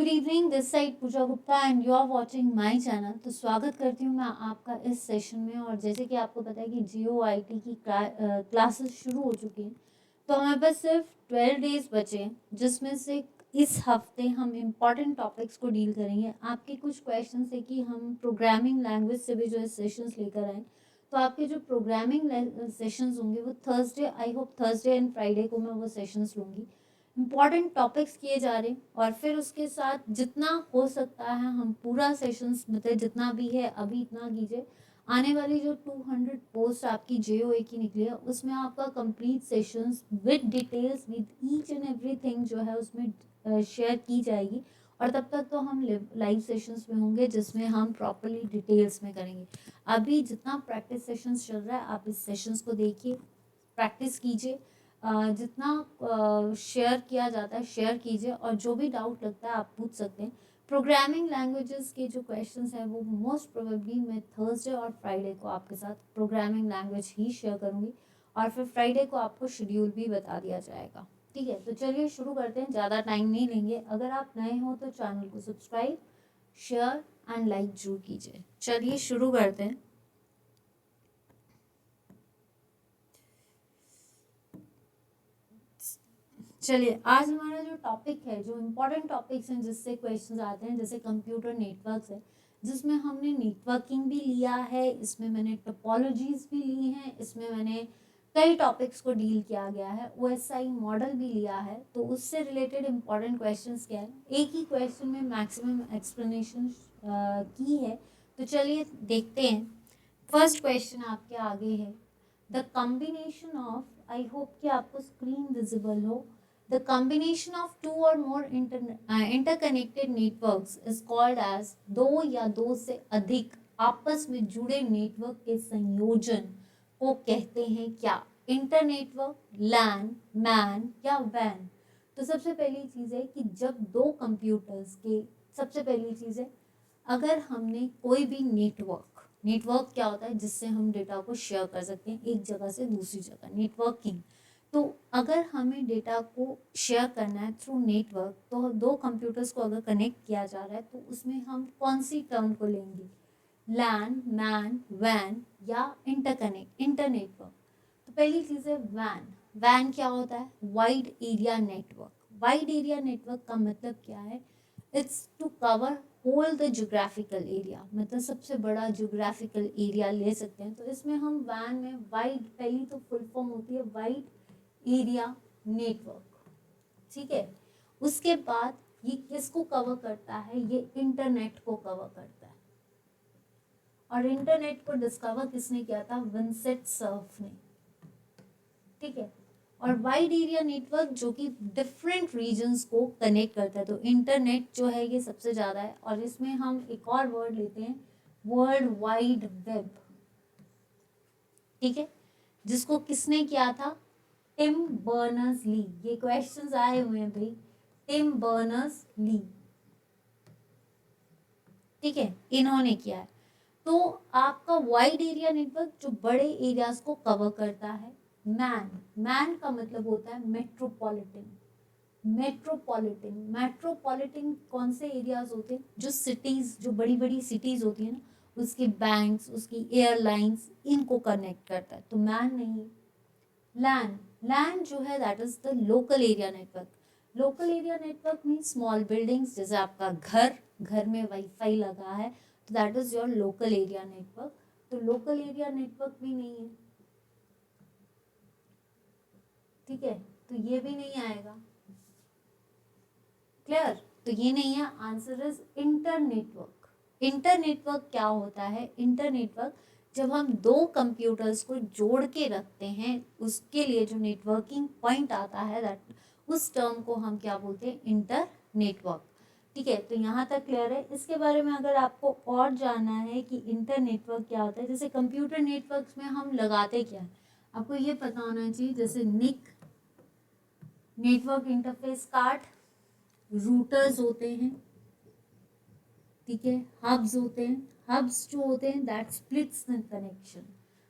Good evening, this side Pooja Gupta and you are watching my channel. तो स्वागत करती हूँ मैं आपका इस सेशन में। और जैसे कि आपको पता है कि GOIT की क्लासेस शुरू हो चुकी हैं, तो हमारे पास सिर्फ 12 डेज बचे हैं, जिसमें से इस हफ्ते हम इम्पॉर्टेंट टॉपिक्स को डील करेंगे। आपके कुछ क्वेश्चन है कि हम प्रोग्रामिंग लैंग्वेज से भी जो है सेशंस लेकर आए, तो आपके जो प्रोग्रामिंग सेशंस होंगे वो Thursday, I hope Thursday and Friday को मैं वो सेशंस लूँगी। इम्पॉर्टेंट टॉपिक्स किए जा रहे हैं और फिर उसके साथ जितना हो सकता है हम पूरा सेशंस, मतलब जितना भी है अभी इतना कीजिए। आने वाली जो 200 पोस्ट आपकी JOA की निकली है, उसमें आपका complete sessions with details with each and everything जो है उसमें शेयर की जाएगी। और तब तक तो हम लाइव सेशंस में होंगे जिसमें हम प्रॉपरली डिटेल्स में करेंगे। अभी जितना प्रैक्टिस सेशंस चल रहा है आप इस सेशंस को देखिए, प्रैक्टिस कीजिए, जितना शेयर किया जाता है शेयर कीजिए, और जो भी डाउट लगता है आप पूछ सकते हैं। प्रोग्रामिंग लैंग्वेजेस के जो क्वेश्चंस हैं वो मोस्ट प्रोबेबली मैं थर्सडे और फ्राइडे को आपके साथ प्रोग्रामिंग लैंग्वेज ही शेयर करूँगी, और फिर फ्राइडे को आपको शेड्यूल भी बता दिया जाएगा। ठीक है, तो चलिए शुरू करते हैं, ज़्यादा टाइम नहीं लेंगे। अगर आप नए हो तो चैनल को सब्सक्राइब, शेयर एंड लाइक जरूर कीजिए। चलिए शुरू करते हैं। चलिए, आज हमारा जो टॉपिक है, जो इम्पोर्टेंट टॉपिक्स हैं जिससे क्वेश्चंस आते हैं, जैसे कंप्यूटर नेटवर्क्स है, जिसमें हमने नेटवर्किंग भी लिया है, इसमें मैंने टोपोलॉजीज भी ली हैं, इसमें मैंने कई टॉपिक्स को डील किया गया है, OSI मॉडल भी लिया है। तो उससे रिलेटेड इम्पोर्टेंट क्वेश्चंस क्या है, एक ही क्वेश्चन में मैक्सिमम एक्सप्लेनेशन की है। तो चलिए देखते हैं। फर्स्ट क्वेश्चन आपके आगे है, the combination of, I hope कि आपको स्क्रीन विजिबल हो, the combination of two or more interconnected networks is called as, दो या दो से अधिक आपस में जुड़े नेटवर्क के संयोजन को कहते हैं क्या? इंटरनेटवर्क, लैन, मैन या वैन? तो सबसे पहली चीज है कि जब दो कंप्यूटर्स के, सबसे पहली चीज है अगर हमने कोई भी नेटवर्क क्या होता है जिससे हम डेटा को शेयर कर सकते हैं एक जगह से दूसरी जगह, नेटवर्किंग। तो अगर हमें डेटा को शेयर करना है थ्रू नेटवर्क, तो दो कंप्यूटर्स को अगर कनेक्ट किया जा रहा है तो उसमें हम कौन सी टर्म को लेंगे? लैन, मैन, वैन या इंटरनेटवर्क? तो पहली चीज है वैन। वैन क्या होता है? Wide area network. Wide area network का मतलब क्या है? It's to cover whole the geographical area, मतलब सबसे बड़ा ज्योग्राफिकल एरिया ले सकते हैं। तो इसमें हम वैन में वाइड, पहली तो फुल फॉर्म होती है वाइड एरिया नेटवर्क। ठीक है, उसके बाद ये किसको कवर करता है? ये इंटरनेट को कवर करता है। और इंटरनेट को डिस्कवर किसने किया था? विंसेंट सर्फ ने। ठीक है, और वाइड एरिया नेटवर्क जो कि डिफरेंट रीजन्स को कनेक्ट करता है। तो इंटरनेट जो है ये सबसे ज़्यादा है, और इसमें हम एक और वर्ड लेते हैं, वर्ल्ड वाइड वेब। ठीक है, जिसको किसने किया था? Tim Berners Lee. ये क्वेश्चंस आए हुए हैं भाई, टिम बर्नर्स ली। ठीक है, इन्होंने किया है। तो आपका वाइड एरिया नेटवर्क जो बड़े एरियाज को कवर करता है। मैन का मतलब होता है मेट्रोपॉलिटन। मेट्रोपॉलिटन कौन से एरियाज होते हैं? जो सिटीज, जो बड़ी बड़ी सिटीज होती है ना, उसके बैंक्स, उसकी एयरलाइंस, इनको कनेक्ट करता है। तो मैन नहीं। लैन जो है that is the local area network. Local area network mean small buildings, जैसे आपका घर में वाईफाई लगा है, तो that is your local area network. तो लोकल एरिया नेटवर्क भी नहीं है। ठीक है, तो ये भी नहीं आएगा। क्लियर? तो ये नहीं है, आंसर इज इंटरनेटवर्क। इंटरनेटवर्क क्या होता है? इंटरनेटवर्क जब हम दो कंप्यूटर्स को जोड़ के रखते हैं, उसके लिए जो नेटवर्किंग पॉइंट आता है, दैट उस टर्म को हम क्या बोलते हैं? इंटरनेटवर्क। ठीक है, तो यहाँ तक क्लियर है। इसके बारे में अगर आपको और जानना है कि इंटरनेटवर्क क्या होता है, जैसे कंप्यूटर नेटवर्क्स में हम लगाते क्या है, आपको ये पता होना चाहिए। जैसे निक, नेटवर्क इंटरफेस कार्ड, रूटर्स होते हैं। ठीक है, हब्स होते हैं। हब्स जो होते हैं that splits the connection.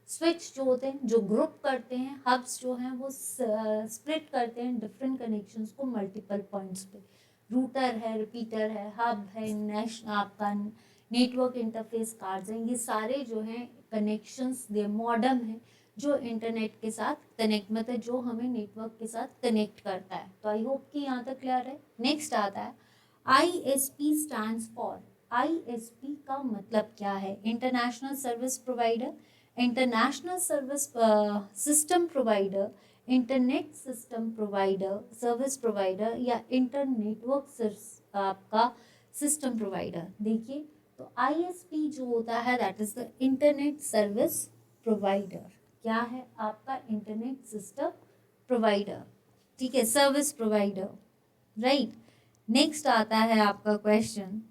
Switch जो होते हैं जो ग्रुप करते हैं, हब्स जो हैं वो स्प्लिट करते हैं डिफरेंट कनेक्शंस को मल्टीपल पॉइंट्स पे। रूटर है, रिपीटर है, हब है, आपका नेटवर्क इंटरफेस कार्ड्स हैं, ये सारे जो हैं कनेक्शंस दे मॉडेम है जो इंटरनेट के साथ कनेक्ट मतलब जो हमें नेटवर्क के साथ कनेक्ट करता है। तो आई होप कि यहाँ तक क्लियर है। नेक्स्ट आता है ISP स्टैंड्स फॉर। ISP का मतलब क्या है? International service provider, international service system provider, internet system provider service provider या इंटर नेटवर्क आपका सिस्टम प्रोवाइडर। देखिए तो ISP जो होता है that is the internet service provider. क्या है आपका? इंटरनेट सिस्टम प्रोवाइडर, ठीक है, सर्विस प्रोवाइडर, राइट। नेक्स्ट आता है आपका question,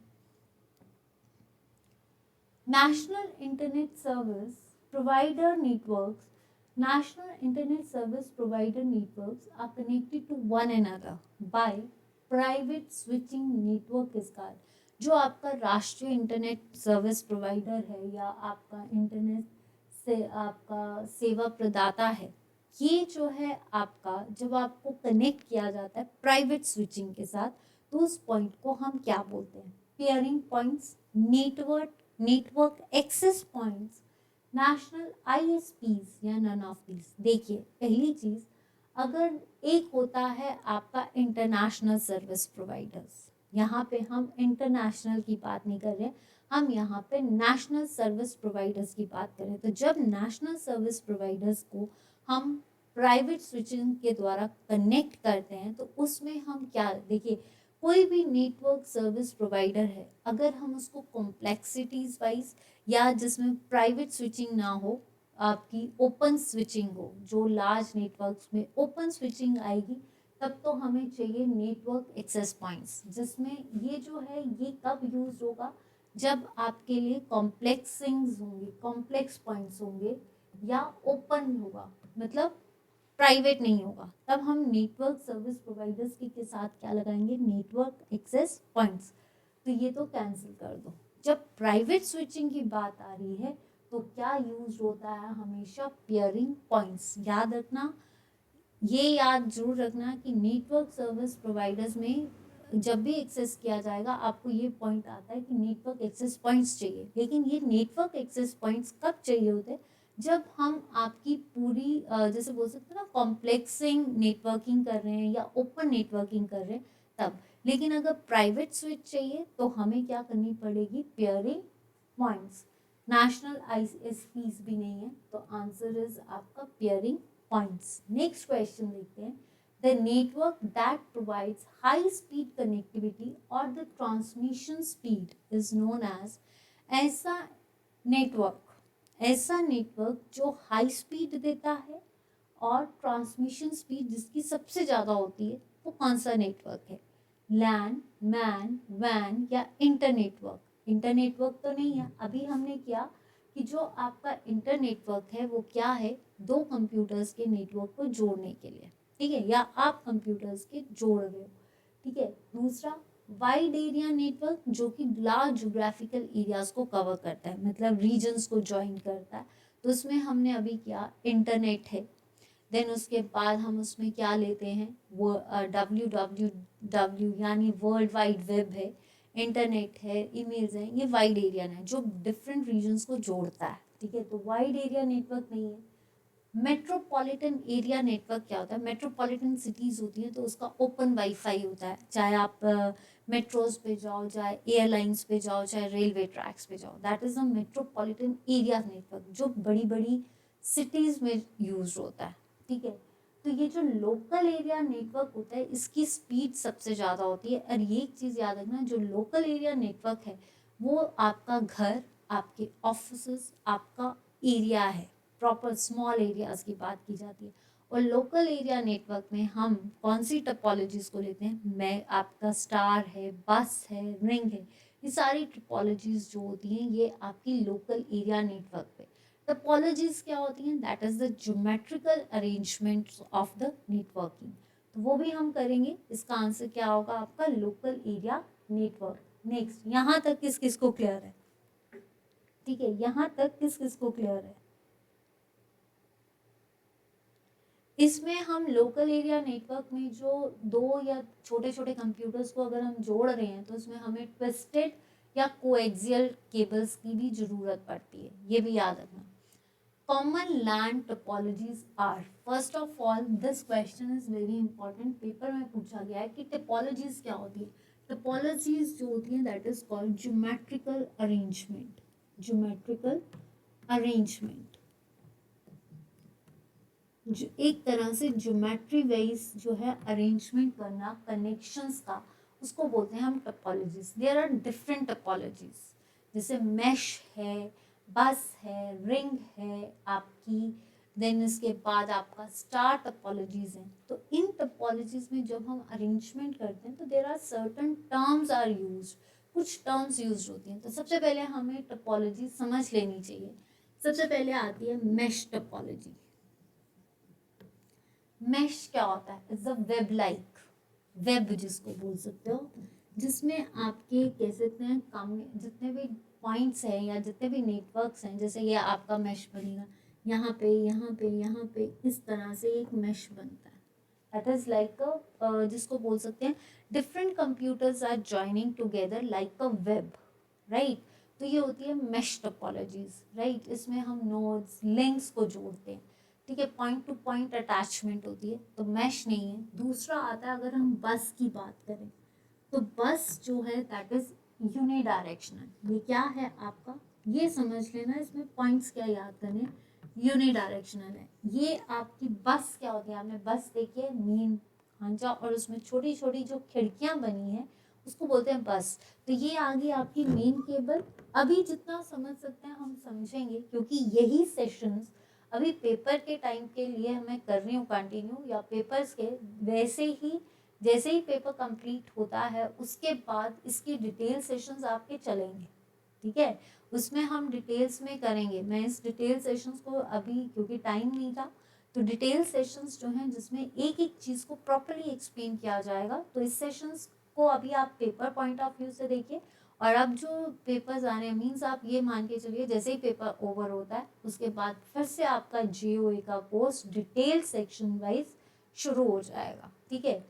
national internet service provider networks. National Internet Service Provider networks are connected to one another by private switching network is called। जो आपका राष्ट्रीय इंटरनेट सर्विस प्रोवाइडर है या आपका इंटरनेट से आपका सेवा प्रदाता है, ये जो है आपका जब आपको कनेक्ट किया जाता है प्राइवेट स्विचिंग के साथ, तो उस पॉइंट को हम क्या बोलते हैं? Peering points, network access points, national ISPs या नन ऑफ दीज। देखिए पहली चीज, अगर एक होता है आपका इंटरनेशनल सर्विस प्रोवाइडर्स, यहाँ पे हम इंटरनेशनल की बात नहीं कर रहे, हम यहाँ पे नेशनल सर्विस प्रोवाइडर्स की बात करें। तो जब नेशनल सर्विस प्रोवाइडर्स को हम प्राइवेट स्विचिंग के द्वारा कनेक्ट करते हैं तो उसमें हम क्या, देखिए कोई भी नेटवर्क सर्विस प्रोवाइडर है, अगर हम उसको कॉम्प्लेक्सिटीज वाइज या जिसमें प्राइवेट स्विचिंग ना हो, आपकी ओपन स्विचिंग हो, जो लार्ज नेटवर्क्स में ओपन स्विचिंग आएगी, तब तो हमें चाहिए नेटवर्क एक्सेस पॉइंट्स, जिसमें ये जो है ये कब यूज होगा? जब आपके लिए कॉम्प्लेक्सिंग्स होंगे, कॉम्प्लेक्स पॉइंट्स होंगे या ओपन होगा, मतलब प्राइवेट नहीं होगा, तब हम नेटवर्क सर्विस प्रोवाइडर्स के साथ क्या लगाएंगे? Network access points. तो ये तो कैंसिल कर दो। जब प्राइवेट स्विचिंग की बात आ रही है तो क्या यूज होता है? हमेशा पेयरिंग पॉइंट्स। याद रखना, ये याद जरूर रखना कि नेटवर्क सर्विस प्रोवाइडर्स में जब भी एक्सेस किया जाएगा आपको ये पॉइंट आता है कि नेटवर्क एक्सेस पॉइंट्स चाहिए, लेकिन ये नेटवर्क एक्सेस पॉइंट्स कब चाहिए होते हैं? जब हम आपकी पूरी जैसे बोल सकते हैं ना, कॉम्प्लेक्सिंग नेटवर्किंग कर रहे हैं या ओपन नेटवर्किंग कर रहे हैं तब। लेकिन अगर प्राइवेट स्विच चाहिए तो हमें क्या करनी पड़ेगी? Pairing points. नेशनल ISPs भी नहीं है, तो आंसर इज आपका पेयरिंग पॉइंट्स। नेक्स्ट क्वेश्चन देखते हैं, the network that provides high speed connectivity और the transmission speed is known as. ऐसा नेटवर्क जो हाई स्पीड देता है और ट्रांसमिशन स्पीड जिसकी सबसे ज़्यादा होती है, वो कौन सा नेटवर्क है? लैन, मैन, वैन या इंटरनेटवर्क? इंटरनेटवर्क तो नहीं है। अभी हमने किया कि जो आपका इंटरनेटवर्क है वो क्या है? दो कंप्यूटर्स के नेटवर्क को जोड़ने के लिए, ठीक है, या आप कंप्यूटर्स के जोड़ रहे हो, ठीक है। दूसरा वाइड एरिया नेटवर्क, जो कि लार्ज जोग्राफिकल एरियाज को कवर करता है, मतलब रीजन्स को ज्वाइन करता है, तो उसमें हमने अभी किया इंटरनेट है। देन उसके बाद हम उसमें क्या लेते हैं? वो WWW यानी वर्ल्ड वाइड वेब है, इंटरनेट है, ईमेल्स हैं, ये वाइड एरिया है जो डिफरेंट रीजन्स को जोड़ता है, ठीक है। तो वाइड एरिया नेटवर्क नहीं है। मेट्रोपॉलिटन एरिया नेटवर्क क्या होता है? मेट्रोपॉलिटन सिटीज़ होती हैं तो उसका ओपन वाईफाई होता है, चाहे आप मेट्रोज पे जाओ, चाहे एयरलाइंस पे जाओ, चाहे रेलवे ट्रैक्स पे जाओ, that is a metropolitan area network, जो बड़ी बड़ी सिटीज़ में यूज होता है, ठीक है। तो ये जो लोकल एरिया नेटवर्क होता है इसकी स्पीड सबसे ज़्यादा होती है। और ये एक चीज़ याद रखना, जो लोकल एरिया नेटवर्क है वो आपका घर, आपके ऑफिस, आपका एरिया है, प्रॉपर स्मॉल एरियाज की बात की जाती है। और लोकल एरिया नेटवर्क में हम कौन सी टपोलॉजीज को लेते हैं? मैं आपका स्टार है, बस है, रिंग है, ये सारी टपोलॉजीज जो होती हैं ये आपकी लोकल एरिया नेटवर्क पे। टपोलॉजीज क्या होती हैं? That is the geometrical arrangement of the networking, तो वो भी हम करेंगे। इसका आंसर क्या होगा आपका? Local area network. नेक्स्ट, यहाँ तक किस किस को क्लियर है? ठीक है, यहाँ तक किस किस को क्लियर है? इसमें हम लोकल एरिया नेटवर्क में जो 2 या छोटे छोटे कंप्यूटर्स को अगर हम जोड़ रहे हैं तो उसमें हमें ट्विस्टेड या कोएक्सियल केबल्स की भी ज़रूरत पड़ती है, ये भी याद रखना। Common LAN topologies are, first of all this question is very important, paper में पूछा गया है कि topologies क्या होती है। topologies जो होती है that is called geometrical arrangement, geometrical arrangement, जो एक तरह से ज्योमेट्री वाइज जो है अरेंजमेंट करना कनेक्शंस का, उसको बोलते हैं हम topologies. There are different topologies, जैसे मैश है, बस है, रिंग है आपकी, देन इसके बाद आपका स्टार टोपोलॉजीज हैं। तो इन टोपोलॉजीज में जब हम अरेंजमेंट करते हैं तो there are certain terms are used, कुछ टर्म्स यूज होती हैं। तो सबसे पहले हमें टोपोलॉजी समझ लेनी चाहिए। सबसे पहले आती है मैश टोपोलॉजी। मैश क्या होता है? It's a web like, web जिसको बोल सकते हो, जिसमें आपके कह सकते हैं काम जितने भी पॉइंट्स हैं या जितने भी नेटवर्क्स हैं, जैसे ये आपका मैश बनेगा यहाँ पे यहाँ पे यहाँ पे, इस तरह से एक मैश बनता है। दैट इज लाइक अ, जिसको बोल सकते हैं different computers are joining together like a web, right. तो ये होती है मैश टोपोलॉजीज, राइट। इसमें हम नोड्स लिंक्स को जोड़ते हैं, ठीक है, पॉइंट टू पॉइंट अटैचमेंट होती है, तो मैश नहीं है। दूसरा आता है अगर हम बस की बात करें, तो बस जो है दैट इज यूनिडायरेक्शनल। ये क्या है आपका, ये समझ लेना, इसमें पॉइंट्स क्या याद करने, यूनिडायरेक्शनल है। ये आपकी बस क्या होती है, आपने बस देखी है, मेन खांचा और उसमें छोटी छोटी जो खिड़कियां बनी है उसको बोलते हैं बस। तो ये आ गई आपकी मेन केबल। अभी जितना समझ सकते हैं हम समझेंगे, क्योंकि यही सेशंस अभी पेपर के टाइम के लिए मैं कर रही हूँ कंटिन्यू, या पेपर्स के वैसे ही जैसे ही पेपर कंप्लीट होता है उसके बाद इसकी डिटेल सेशंस आपके चलेंगे, ठीक है। उसमें हम डिटेल्स में करेंगे। मैं इस डिटेल सेशंस को अभी क्योंकि टाइम नहीं था, तो डिटेल सेशंस जो हैं जिसमें एक एक चीज़ को प्रॉपरली एक्सप्लेन किया जाएगा, तो इस सेशंस को अभी आप पेपर पॉइंट ऑफ व्यू से देखिए। और अब जो पेपर्स आ रहे हैं, मीन्स आप ये मान के चलिए जैसे ही पेपर ओवर होता है उसके बाद फिर से आपका JOA का कोर्स डिटेल सेक्शन वाइज शुरू हो जाएगा, ठीक है।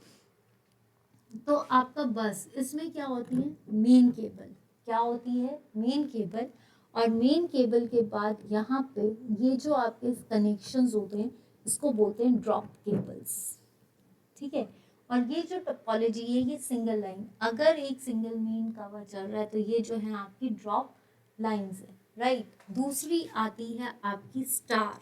तो आपका बस, इसमें क्या होती है, मेन केबल, क्या होती है, मेन केबल। और मेन केबल के बाद यहाँ पे ये जो आपके कनेक्शंस होते हैं इसको बोलते हैं ड्रॉप केबल्स, ठीक है। और ये जो टोपोलॉजी है ये सिंगल लाइन, अगर एक सिंगल मेन कवर चल रहा है तो ये जो है आपकी ड्रॉप लाइंस है, राइट। दूसरी आती है आपकी स्टार।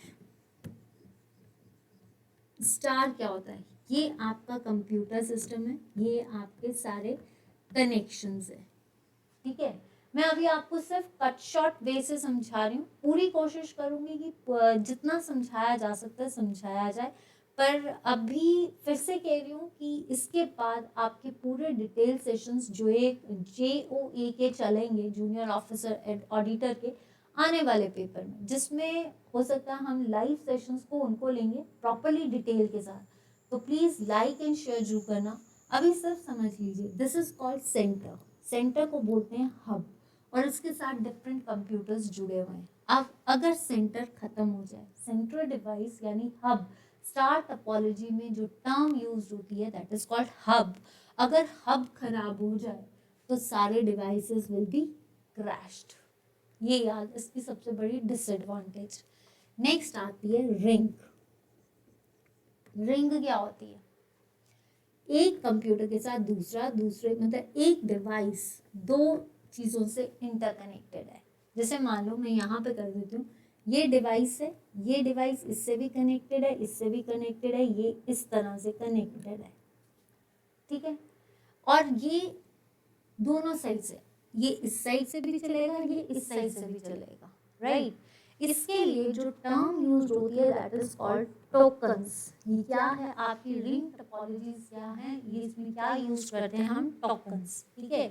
स्टार क्या होता है, ये आपका कंप्यूटर सिस्टम है, ये आपके सारे कनेक्शंस है, ठीक है। मैं अभी आपको सिर्फ कट शॉर्ट वे से समझा रही हूँ, पूरी कोशिश करूंगी कि जितना समझाया जा सकता है समझाया जाए। पर अभी फिर से कह रही हूँ कि इसके बाद आपके पूरे डिटेल सेशंस जो एक JOA के चलेंगे, जूनियर ऑफिसर ऑडिटर के आने वाले पेपर में, जिसमें हो सकता है हम लाइव सेशंस को उनको लेंगे प्रॉपरली डिटेल के साथ। तो प्लीज़ लाइक एंड शेयर जरूर करना। अभी सिर्फ समझ लीजिए, this is called centre. Centre को बोलते हैं हब, और इसके साथ डिफरेंट कंप्यूटर्स जुड़े हुए हैं। अब अगर सेंटर खत्म हो जाए, सेंट्रल डिवाइस यानी हब, स्टार टोपोलॉजी में जो टर्म यूज होती है दैट इज कॉल्ड हब, अगर हब खराब हो जाए तो सारे डिवाइसेस विल बी क्रैश्ड। ये याद, इसकी सबसे बड़ी डिसएडवांटेज। नेक्स्ट आती है रिंग। रिंग क्या होती है, एक कंप्यूटर के साथ दूसरा, दूसरे मतलब एक डिवाइस दो चीज़ों से इंटरकनेक्टेड है। जैसे मान लो मैं यहाँ पे कर देती हूँ, ये डिवाइस है, ये डिवाइस इससे भी कनेक्टेड है, इससे भी कनेक्टेड है, ये इस तरह से कनेक्टेड है, ठीक है। और ये दोनों साइड से, ये इस साइड से भी चलेगा, ये इस साइड से भी चलेगा, राइट। इसके लिए जो टर्म यूज होती है दैट इज कॉल्ड टोकन्स। ये क्या है, आपकी रिंग टोपोलॉजीज क्या है, ये इसमें क्या यूज करते हैं हम, टोकन्स, ठीक है।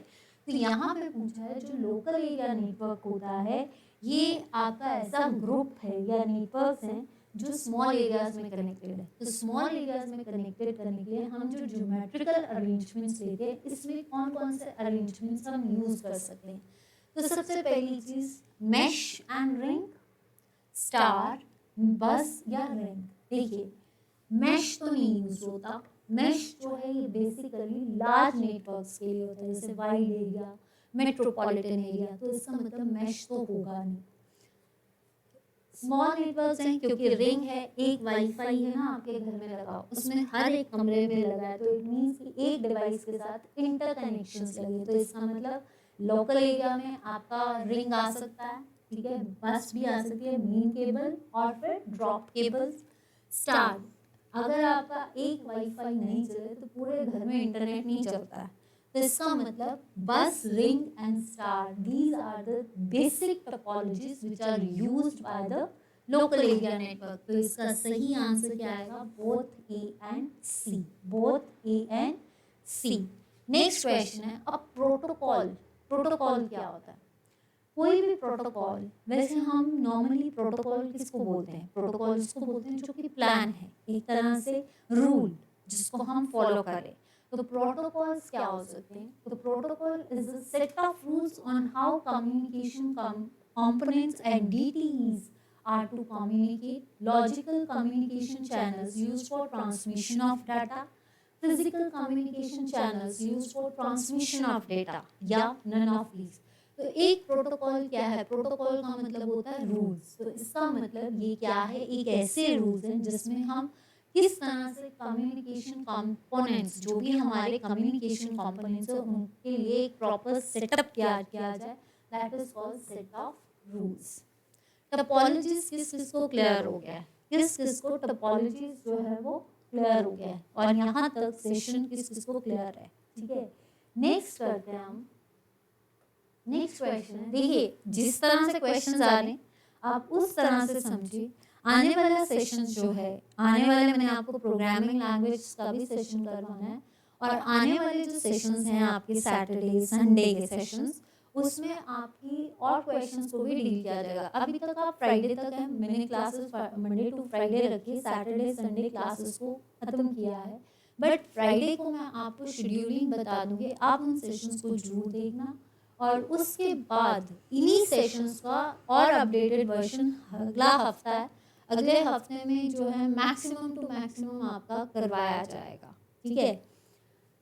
तो यहाँ पे पूछा है जो लोकल एरिया नेटवर्क होता है, ये आपका ऐसा ग्रुप है या नेटवर्क्स हैं जो स्मॉल एरियाज में कनेक्टेड है। तो स्मॉल एरियाज में कनेक्टेड करने के लिए हम जो ज्योमेट्रिकल अरेंजमेंट्स लेते हैं, इसमें कौन कौन से अरेंजमेंट्स हम यूज कर सकते हैं। तो सबसे पहली चीज मैश एंड रिंग, स्टार, बस या रिंग। देखिए मैश तो नहीं यूज होता। मैश जो है ये बेसिकली लार्ज नेटवर्क्स के लिए होता है, जैसे वाइड एरिया, मेट्रोपॉलिटन एरिया, तो इसका मतलब मैश तो होगा नहीं। स्मॉल नेटवर्क्स हैं क्योंकि रिंग है, एक वाईफाई है ना आपके घर में लगा, उसमें हर एक कमरे में लगा है, तो इट मींस कि एक डिवाइस के साथ इंटरकनेक्शंस लगे, तो इसका मतलब लोकल एरिया में आपका रिंग आ सकता है, ठीक है, बस भी आ सकती है, मेन केबल और फिर ड्रॉप केबल्स, स्टार। अगर आपका एक वाईफाई नहीं चले तो पूरे घर में इंटरनेट नहीं चलता है, तो इसका मतलब बस, ring and star, these are the basic topologies which are used by the local area network। तो इसका सही आंसर क्या आएगा? Both A and C, both A and C. Next question है, अब प्रोटोकॉल। प्रोटोकॉल क्या होता है? कोई भी प्रोटोकॉल, वैसे हम नॉर्मली प्रोटोकॉल किसको बोलते हैं? प्रोटोकॉल उसको बोलते हैं जो कि प्लान है, एक तरह से रूल जिसको हम फॉलो करें। तो प्रोटोकॉल्स क्या हो सकते हैं? तो protocol is a set of rules on how communication components and DTEs are to communicate, logical communication channels used for transmission of data, physical communication channels used for transmission of data, या none of these। तो एक protocol क्या है? Protocol का मतलब होता है rules. तो इसका मतलब ये क्या है? एक ऐसे रूल्स हैं जिसमें हम किस तरह से कम्युनिकेशन कंपोनेंट्स, जो भी हमारे कम्युनिकेशन कंपोनेंट्स है, उनके लिए एक प्रॉपर सेटअप किया जाए, that is called set of rules. Topologies किस किस को क्लियर हो गया? किस किस को टोपोलॉजीज जो है वो क्लियर हो गया? और यहाँ तक सेशन किस किस को क्लियर है? ठीक है, नेक्स्ट करते हैं हम। नेक्स्ट क्वेश्चन है, देखिए जिस तरह से क्वेश्चंस आ रहे हैं आप उस तरह से समझिए। आने वाला सेशन जो है, आने वाले मैंने आपको प्रोग्रामिंग लैंग्वेज का भी सेशन करवाना है, और आने वाले जो सेशंस हैं आपके सैटरडे संडे के सेशंस, उसमें आपकी और क्वेश्चंस को भी डील किया जाएगा। अभी तक आप फ्राइडे तक है, मैंने क्लासेस मंडे टू फ्राइडे रखी, सैटरडे संडे क्लासेस को खत्म किया है, बट फ्राइडे को मैं आपको शेड्यूलिंग बता दूंगी, आप उन सेशंस को जरूर देखना। और उसके बाद इन्हीं सेशंस का और अपडेटेड वर्जन अगला हफ्ता है, अगले हफ्ते में जो है मैक्सिमम टू मैक्सिमम आपका करवाया जाएगा, ठीक है।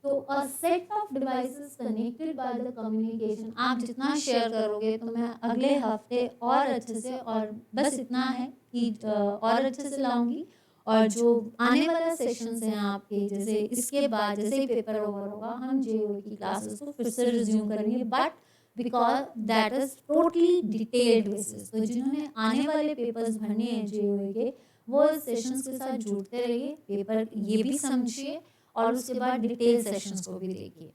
तो अ set of devices connected by the communication, आप जितना शेयर करोगे तो मैं अगले हफ्ते और अच्छे से, और बस इतना है कि और अच्छे से लाऊंगी। और जो आने वाला सेशंस हैं आपके, जैसे इसके बाद जैसे ही पेपर ओवर होगा, हम जेईई की क्लासेस को फिर से रिज्यूम करेंगे, but because that is totally detailed basis. तो जिन्होंने आने वाले पेपर्स भरने हैं जेईई के, वो इस सेशंस के साथ जुड़ते रहिए, पेपर ये भी समझिए और उसके बाद डिटेल सेशंस को भी देखिए।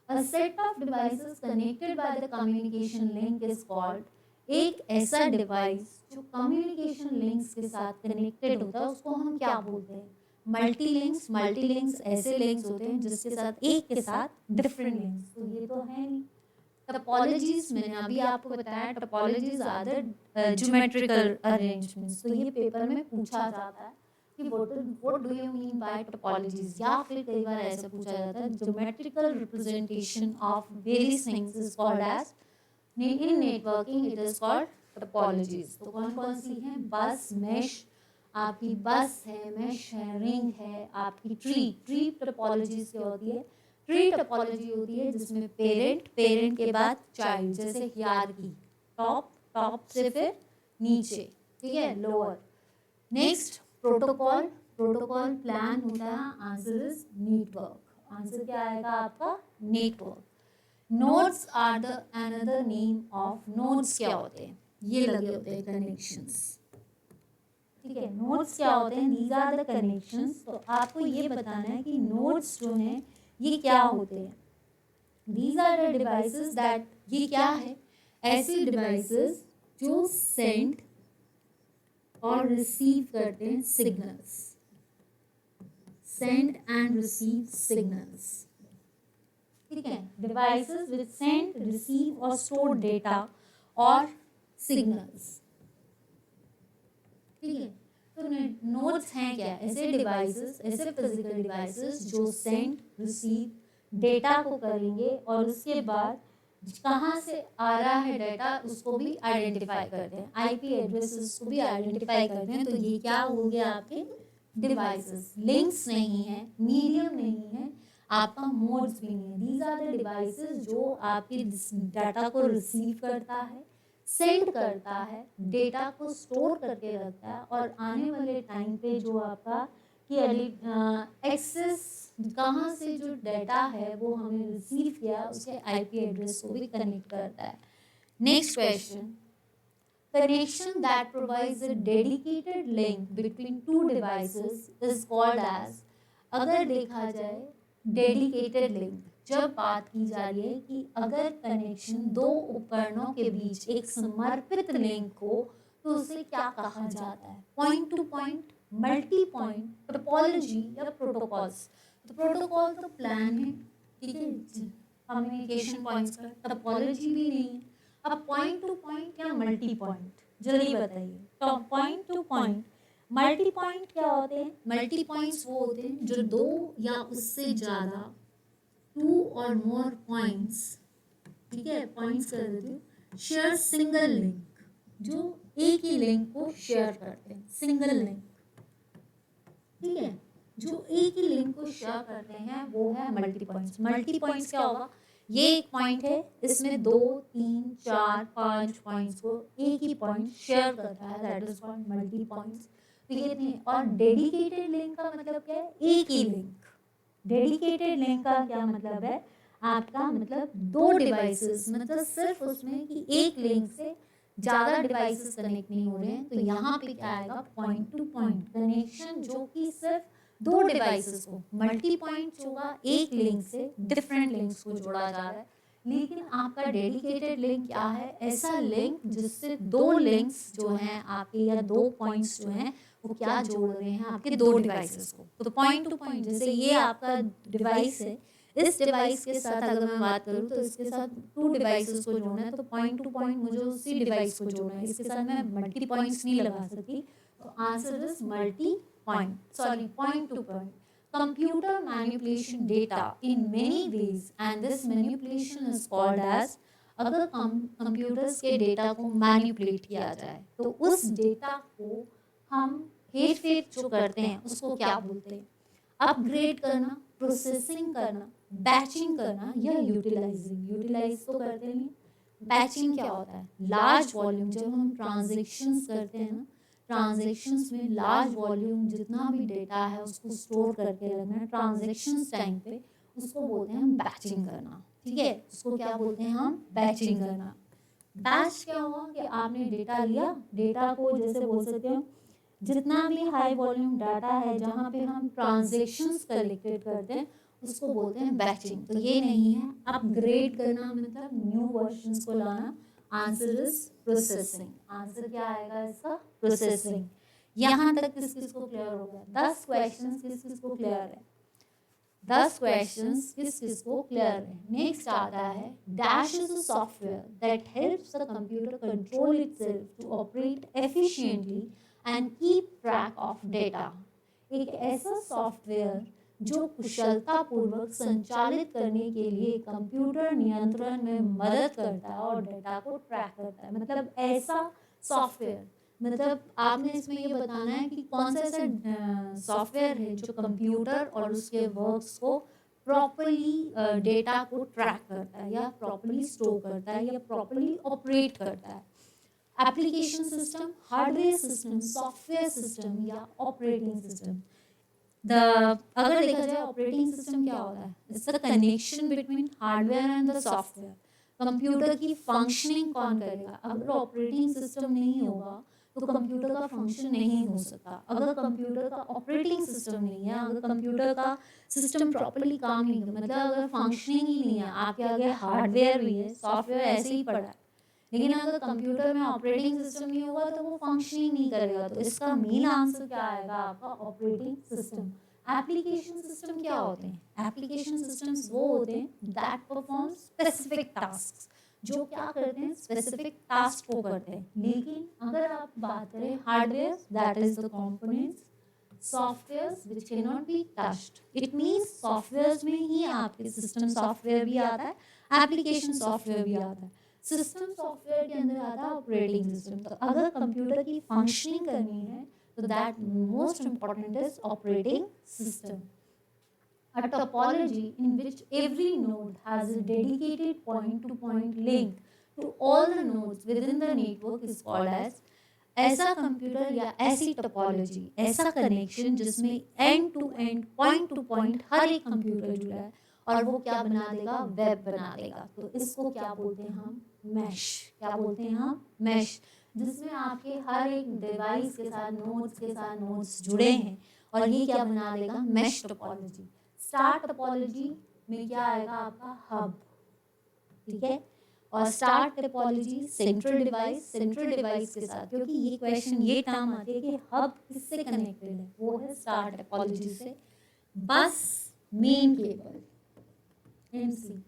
A set of devices connected by the communication link is called, एक ऐसा डिवाइस जो कम्युनिकेशन लिंक्स के साथ कनेक्टेड होता है उसको हम क्या बोलते हैं? Multi links. मल्टी लिंक्स ऐसे लिंक्स होते हैं जिसके साथ एक के साथ डिफरेंट लिंक्स, तो ये तो है नहीं। टोपोलॉजीज मैंने अभी आपको बताया, topologies are the geometrical arrangements. तो ये पेपर में पूछा जाता है कि what do you mean by topologies, या फिर कई बार ऐसा पूछा जाता है geometrical representation of various things is called as, in networking it is called topologies. तो कौन कौन सी हैं? बस, मैश, आपकी बस है, मैश है, रिंग है, आपकी ट्री टोपोलॉजीज क्या होती है? ट्री टोपोलॉजी होती है जिसमें पेरेंट के बाद चाइल्ड, जैसे हियरार्की, टॉप से फिर नीचे, ठीक है, लोअर। नेक्स्ट प्रोटोकॉल प्लान होता है, आंसर इज नेटवर्क। आंसर क्या आएगा आपका? Network. Nodes are the another name of, nodes क्या होते हैं? ये लगे होते हैं कनेक्शंस, ठीक है। नोड्स क्या होते हैं? These are the connections. तो आपको ये बताना है कि नोड्स जो हैं ये क्या होते हैं? These are the devices that, ये क्या है? ऐसे डिवाइसेस जो सेंड और रिसीव करते हैं signals, send and receive signals, ठीक है। डिवाइसेस विच सेंड, रिसीव और स्टोर डेटा और सिग्नल्स, ठीक है। तो नोड्स हैं क्या? ऐसे डिवाइसेस, ऐसे फिजिकल डिवाइसेस जो सेंड, रिसीव, डेटा को करेंगे और उसके बाद कहाँ से आ रहा है डेटा उसको भी आइडेंटिफाई करते हैं, आईपी एड्रेसेस को भी आइडेंटिफाई करते हैं। तो ये क्या हो गया आपके डिवाइसेस, लिंक्स नहीं है, मीडियम नहीं है, आपका मोड्स भी नहीं है। दीज आर द डिवाइसेस जो आपके डाटा को रिसीव करता है, सेंड करता है, डेटा को स्टोर करके रखता है, और आने वाले टाइम पे जो आपका कि एक्सेस कहाँ से जो डाटा है वो हमें रिसीव किया उसके आईपी एड्रेस को भी कनेक्ट करता है। Next question, connection that provides a dedicated link between two devices is called as, अगर देखा जाए डेडिकेटेड लिंक, जब बात की जा रही है कि अगर कनेक्शन दो उपकरणों के बीच एक समर्पित लिंक हो तो उसे क्या कहा जाता है? Point to point, multi point, topology या प्रोटोकॉल्स। तो प्रोटोकॉल तो प्लान है, ठीक है, कम्युनिकेशन पॉइंट्स का, टोपोलॉजी भी नहीं है। अब पॉइंट टू पॉइंट या मल्टी पॉइंट, जल्दी बताइए। तो point to point, multi point क्या होते हैं? मल्टी पॉइंट्स वो होते हैं जो दो या उससे ज़्यादा, टू और मोर पॉइंट्स, ठीक है, पॉइंट्स कर देते हो, शेयर सिंगल लिंक, जो एक ही लिंक को शेयर करते हैं, सिंगल लिंक, ठीक है, जो एक ही लिंक को शेयर करते हैं वो है मल्टी पॉइंट्स। मल्टी पॉइंट्स क्या होगा? ये एक पॉइंट है, इसमें 2, 3, 4, 5 पॉइंट्स को एक ही पॉइंट शेयर करता है, that is called multi points. तो ये नहीं। और डेडिकेटेड लिंक का मतलब क्या है? एक ही लिंक। डेडिकेटेड लिंक का क्या मतलब है? आपका मतलब दो डिवाइसेस, मतलब सिर्फ उसमें कि एक लिंक से ज़्यादा डिवाइसेस कनेक्ट नहीं हो रहे हैं। तो यहाँ पे क्या आएगा? पॉइंट टू पॉइंट कनेक्शन, जो कि सिर्फ दो डिवाइसेस को, मल्टी पॉइंट होगा एक लिंक से डिफरेंट लिंक्स को जोड़ा जा रहा है। लेकिन आपका डेडिकेटेड लिंक क्या है? ऐसा लिंक जिससे दो लिंक्स जो हैं आपके, या दो पॉइंट्स जो हैं वो क्या जोड़ रहे हैं? आपके दो डिवाइसेस को। तो पॉइंट टू पॉइंट, जैसे ये आपका डिवाइस है, इस डिवाइस के साथ अगर मैं बात करूँ तो इसके साथ टू डिवाइसेस को जोड़ना है, तो पॉइंट टू पॉइंट मुझे उसी डिवाइस को जोड़ना है, इसके साथ मैं मल्टी पॉइंट्स नहीं लगा सकती। तो answer is multi point to point. Computer manipulation data in many ways, and this manipulation is called as, अगर कंप्यूटर्स के डेटा को मैनिपुलेट किया जाए तो उस डेटा को हम हेर फेर जो करते हैं उसको क्या बोलते हैं? अपग्रेड करना, प्रोसेसिंग करना, बैचिंग करना या यूटिलाइजिंग। यूटिलाइज तो करते नहीं। बैचिंग क्या होता है? लार्ज वॉल्यूम, जब हम ट्रांजेक्शन्स करते हैं ना, ट्रांजेक्शन्स में लार्ज वॉल्यूम जितना भी डेटा है उसको स्टोर करके रखना है ट्रांजेक्शन्स टाइम पे, उसको बोलते हैं हम बैचिंग करना, ठीक है, उसको क्या बोलते हैं हम? बैचिंग करना। बैच क्या हुआ कि आपने डेटा लिया, डेटा को जैसे बोल सकते हो जितना भी हाई वॉल्यूम डाटा है जहाँ पे हम ट्रांजेक्शन्स कलेक्टेड करते हैं उसको बोलते हैं बैचिंग। तो ये नहीं है। अपग्रेड करना मतलब न्यू वर्जन्स को लाना। Answer is processing. आंसर क्या आएगा इसका? प्रोसेसिंग। यहाँ तक किस किस को क्लियर हो गया? 10 क्वेश्चंस किस किस को क्लियर है? 10 क्वेश्चंस किस किस को क्लियर है? नेक्स्ट आता है, dash is a software that helps the computer control itself to operate efficiently and keep track of data. एक ऐसा सॉफ्टवेयर जो कुशलतापूर्वक संचालित करने के लिए कंप्यूटर नियंत्रण में मदद करता है और डेटा को ट्रैक करता है। मतलब ऐसा सॉफ्टवेयर, मतलब आपने इसमें ये बताना है कि कौन सा ऐसा सॉफ्टवेयर है जो कंप्यूटर और उसके वर्क्स को प्रॉपर्ली डेटा को ट्रैक करता है या प्रॉपर्ली स्टोर करता है या प्रॉपर्ली ऑपरेट करता है। Application system, hardware system, software system या ऑपरेटिंग सिस्टम। अगर देखा जाए ऑपरेटिंग सिस्टम क्या होता है? It's the connection between hardware and the software. Computer की फंक्शनिंग कौन करेगा? अगर ऑपरेटिंग सिस्टम नहीं होगा तो कंप्यूटर का फंक्शन नहीं हो सकता। अगर कंप्यूटर का ऑपरेटिंग सिस्टम नहीं है, अगर कंप्यूटर का सिस्टम प्रॉपर्ली काम नहीं करता, मतलब अगर फंक्शनिंग ही नहीं है, आपके आगे हार्डवेयर भी है, सॉफ्टवेयर ऐसे ही पड़ा है, लेकिन अगर कंप्यूटर में ऑपरेटिंग सिस्टम नहीं होगा तो वो फंक्शनिंग नहीं करेगा। तो इसका मेन आंसर क्या आएगा आपका? Operating system. एप्लीकेशन सिस्टम क्या होते हैं? एप्लीकेशन सिस्टम्स वो होते हैं दैट परफॉर्म स्पेसिफिक टास्क, जो क्या करते हैं? स्पेसिफिक टास्क को करते हैं। लेकिन अगर आप बात करें hardware, that is the components, softwares which can not be touched. It means softwares में ही आपके सिस्टम सॉफ्टवेयर भी आता है, एप्लीकेशन सॉफ्टवेयर भी आता है। सिस्टम सॉफ्टवेयर के अंदर आता है ऑपरेटिंग सिस्टम। तो अगर कंप्यूटर की फंक्शनिंग करनी है So that most important is operating system. A topology in which every node has a dedicated point-to-point link to all the nodes within the network is called as ऐसा computer या ऐसी topology, ऐसा connection जिसमें end to end, point to point हर एक computer जुड़ा है और वो क्या बना देगा, वेब बना देगा। तो इसको क्या बोलते हैं हम, मैश। क्या बोलते हैं हम, मैश, जिसमें आपके हर एक डिवाइस के साथ नोड्स जुड़े हैं और ये क्या बना देगा, मैश टोपोलॉजी। स्टार टोपोलॉजी में क्या आएगा आपका, हब, ठीक है। और स्टार टोपोलॉजी सेंट्रल डिवाइस के साथ, क्योंकि ये क्वेश्चन ये टर्म आती है कि हब किससे कनेक्टेड है, वो है स्टार टोपोलॉजी से। बस, मेन केबल, एमसी,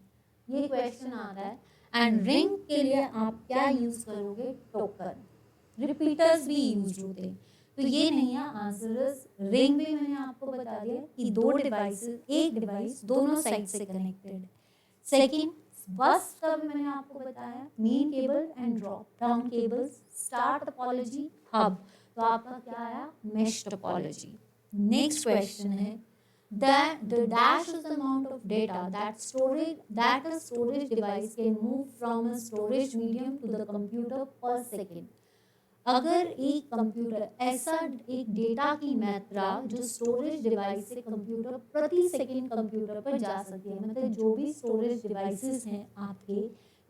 ये क्वेश्चन आता है। एंड रिंग के लिए आप क्या यूज करोगे, टोकन। रिपीटर्स भी यूज होते हैं, तो ये नहीं है आंसर। रिंग भी मैंने आपको बता दिया कि दो डिवाइसेस, एक डिवाइस दोनों साइड से कनेक्टेड। सेकंड, बस का भी मैंने आपको बताया, main cable and drop down cables, star topology, hub. तो आपका क्या आया, मैश टोपोलॉजी। नेक्स्ट क्वेश्चन है, the dash is the amount of data that a storage device can move from a storage medium to the computer per second। अगर एक computer ऐसा एक data की मात्रा जो स्टोरेज डिवाइस से कंप्यूटर प्रति सेकंड कंप्यूटर पर जा सकती है, मतलब जो भी स्टोरेज डिवाइसेस हैं आपके,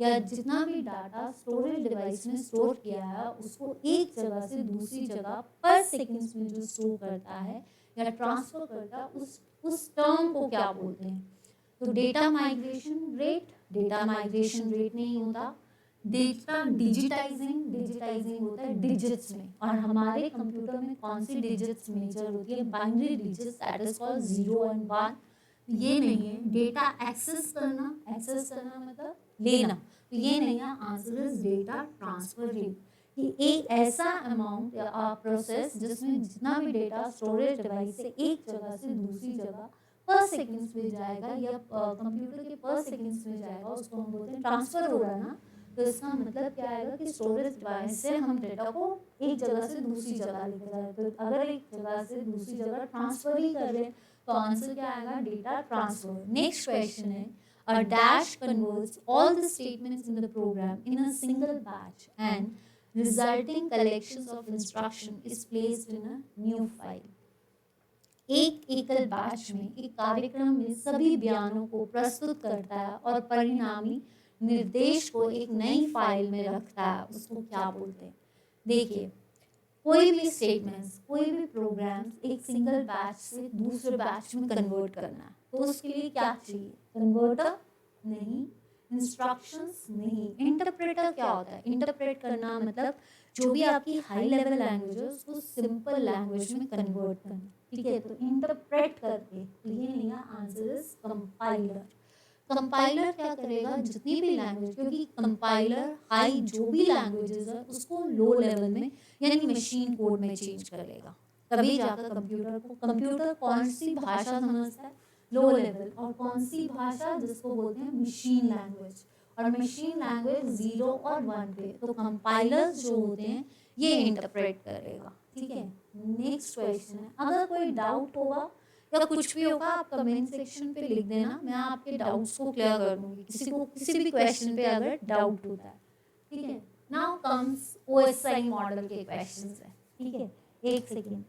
या जितना भी डाटा स्टोरेज डिवाइस में स्टोर किया है उसको एक जगह से दूसरी जगह पर सेकंड्स में जो स्टोर करता है या ट्रांसफर करता है, उस टर्म को क्या बोलते हैं। तो डेटा माइग्रेशन रेट नहीं होता, डेटा डिजिटाइजिंग होता है डिजिट्स में। और हमारे कंप्यूटर में कौन सी डिजिट्स मेजर होती है, binary digits, that is called 0 और 1। ये नहीं है डेटा एक्सेस करना मतलब लेना, तो ये नहीं है answer is data transfer rate, कि एक ऐसा अमाउंट या प्रोसेस जिसमें जितना भी डेटा स्टोरेज डिवाइस से एक जगह से दूसरी जगह पर सेकंड्स में जाएगा या कंप्यूटर के पर सेकंड्स में जाएगा, उसको हम बोलते हैं ट्रांसफर हो रहा है ना। तो इसका मतलब क्या आएगा कि स्टोरेज डिवाइस से हम डेटा को एक जगह से दूसरी जगह लेकर जा रहे हैं। तो अगर एक जगह से दूसरी जगह ट्रांसफर ही कर रहे हैं तो आंसर क्या आएगा, डेटा ट्रांसफर। नेक्स्ट क्वेश्चन है, a dash converts all the statements in the program in a single batch and resulting collections of instruction is placed in a new file। एक एकल बैच में एक कार्यक्रम में सभी बयानों को प्रस्तुत करता है और परिणामी निर्देश को एक नई फाइल में रखता है, उसको क्या बोलते हैं। देखिए, कोई भी स्टेटमेंट्स, कोई भी प्रोग्राम्स एक सिंगल बैच से दूसरे बैच में कन्वर्ट करना है, तो उसके लिए क्या चाहिए, कन्वर्टर नहीं, इंस्ट्रक्शंस नहीं। इंटरप्रेटर क्या होता है, इंटरप्रेट करना मतलब जो भी आपकी हाई लेवल लैंग्वेज है उसको सिंपल लैंग्वेज में कन्वर्ट करना, ठीक है। तो इंटरप्रेट करके, तो ये नहीं है आंसर इज कंपाइलर। कंपाइलर क्या करेगा, जितनी भी लैंग्वेज, क्योंकि कंपाइलर हाई जो भी लैंग्वेजेस है उसको लो लेवल में यानी मशीन कोड में चेंज कर लेगा, तभी जाकर कंप्यूटर कौन सी भाषा समझता है, लो लेवल, और कौन सी भाषा जिसको बोलते हैं मशीन लैंग्वेज, और मशीन लैंग्वेज 0 और 1 पे। तो कंपाइलर्स जो होते हैं ये इंटरप्रेट करेगा, ठीक है। नेक्स्ट क्वेश्चन है, अगर कोई डाउट होगा या कुछ भी होगा आप कमेंट सेक्शन पे लिख देना, मैं आपके डाउट्स को क्लियर कर दूंगी, किसी को किसी भी क्वेश्चन पे अगर डाउट होता है, ठीक है। नाउ कम्स ओएसआई मॉडल के क्वेश्चंस है, ठीक है। एक सेकेंड,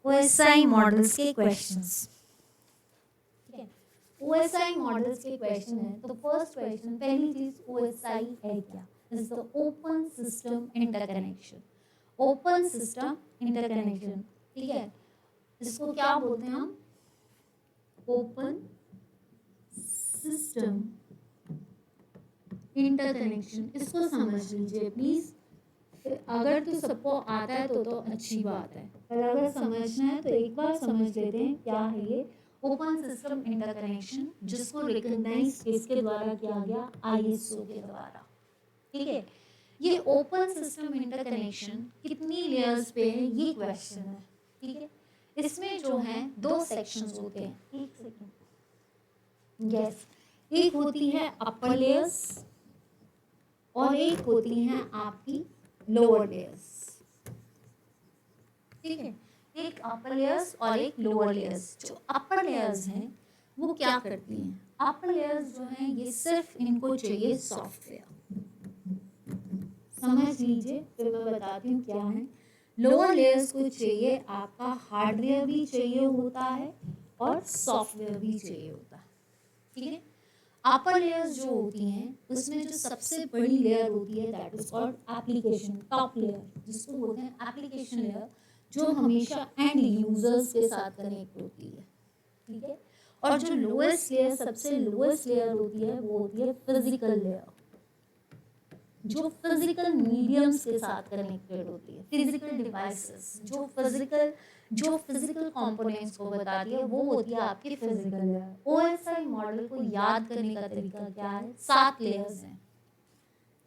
ओएसआई मॉडल्स के क्वेश्चंस, ठीक है। ओएसआई मॉडल्स के क्वेश्चन है, तो फर्स्ट क्वेश्चन, पहली चीज ओएसआई है क्या, is the open system interconnection. Open system interconnection, ठीक है, इसको क्या बोलते हैं हम, ओपन सिस्टम इंटरकनेक्शन। इसको समझ लीजिए प्लीज, अगर तो सबको आता है तो अच्छी बात है, पर अगर समझना है तो एक बार समझ लेते हैं क्या है ये ओपन सिस्टम इंटरकनेक्शन, जिसको रिकॉग्नाइज किसके द्वारा किया गया, आईएसओ के द्वारा, ठीक है। ये ओपन सिस्टम इंटरकनेक्शन कितनी लेयर्स पे है, ये क्वेश्चन है, ठीक है। इसमें जो है 2 सेक्शंस होते हैं, एक सेकेंड, यस, एक होती है अपर लेयर्स और एक होती हैं आपकी लोअर लेयर्स, ठीक है। एक अपर लेयर्स और एक लोअर लेयर्स। जो अपर लेयर्स हैं वो क्या करती हैं? अपर लेयर्स जो हैं ये सिर्फ इनको चाहिए सॉफ्टवेयर, समझ लीजिए, फिर मैं बताती हूँ क्या है। लोअर लेयर्स को चाहिए आपका हार्डवेयर भी चाहिए होता है और सॉफ्टवेयर भी चाहिए होता है, ठीक है। अपर लेयर्स जो होती हैं उसमें जो सबसे बड़ी लेयर होती है that is called application, top layer जिसको बोलते हैं एप्लीकेशन लेयर, जो हमेशा एंड यूजर्स के साथ कनेक्ट होती है, ठीक है। और जो लोएस्ट लेयर, सबसे लोएस्ट लेयर होती है वो होती है फिजिकल लेयर, जो फिजिकल मीडियम्स के साथ कनेक्टेड होती है, फिजिकल डिवाइसेस, जो फिजिकल कंपोनेंट्स को बताती है वो होती है आपकी फिजिकल लेयर। ओएसआई मॉडल को याद करने का तरीका क्या है? 7 लेयर्स हैं।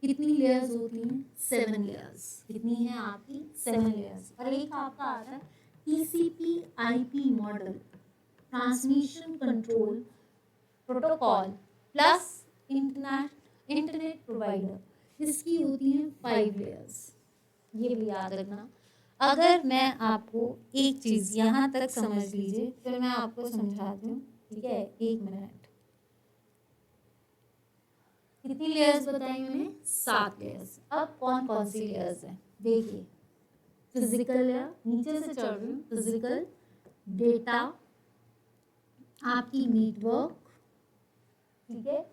कितनी लेयर्स होती हैं? 7 लेयर्स। कितनी है आपकी? 7 लेयर्स। और एक आपका आता है TCP IP model, transmission control protocol plus internet provider, इसकी होती हैं 5 लेयर्स। ये भी याद रखना। अगर मैं आपको एक चीज यहाँ तक समझ लीजिए, फिर मैं आपको समझाती हूँ, ठीक है। 1 मिनट। कितनी लेयर्स बताई मैंने? 7 लेयर्स। अब कौन कौन सी लेयर्स हैं देखिए। फिजिकल लेयर, नीचे से चल रही हूँ, फिजिकल डेटा, आपकी नेटवर्क, ठीक है,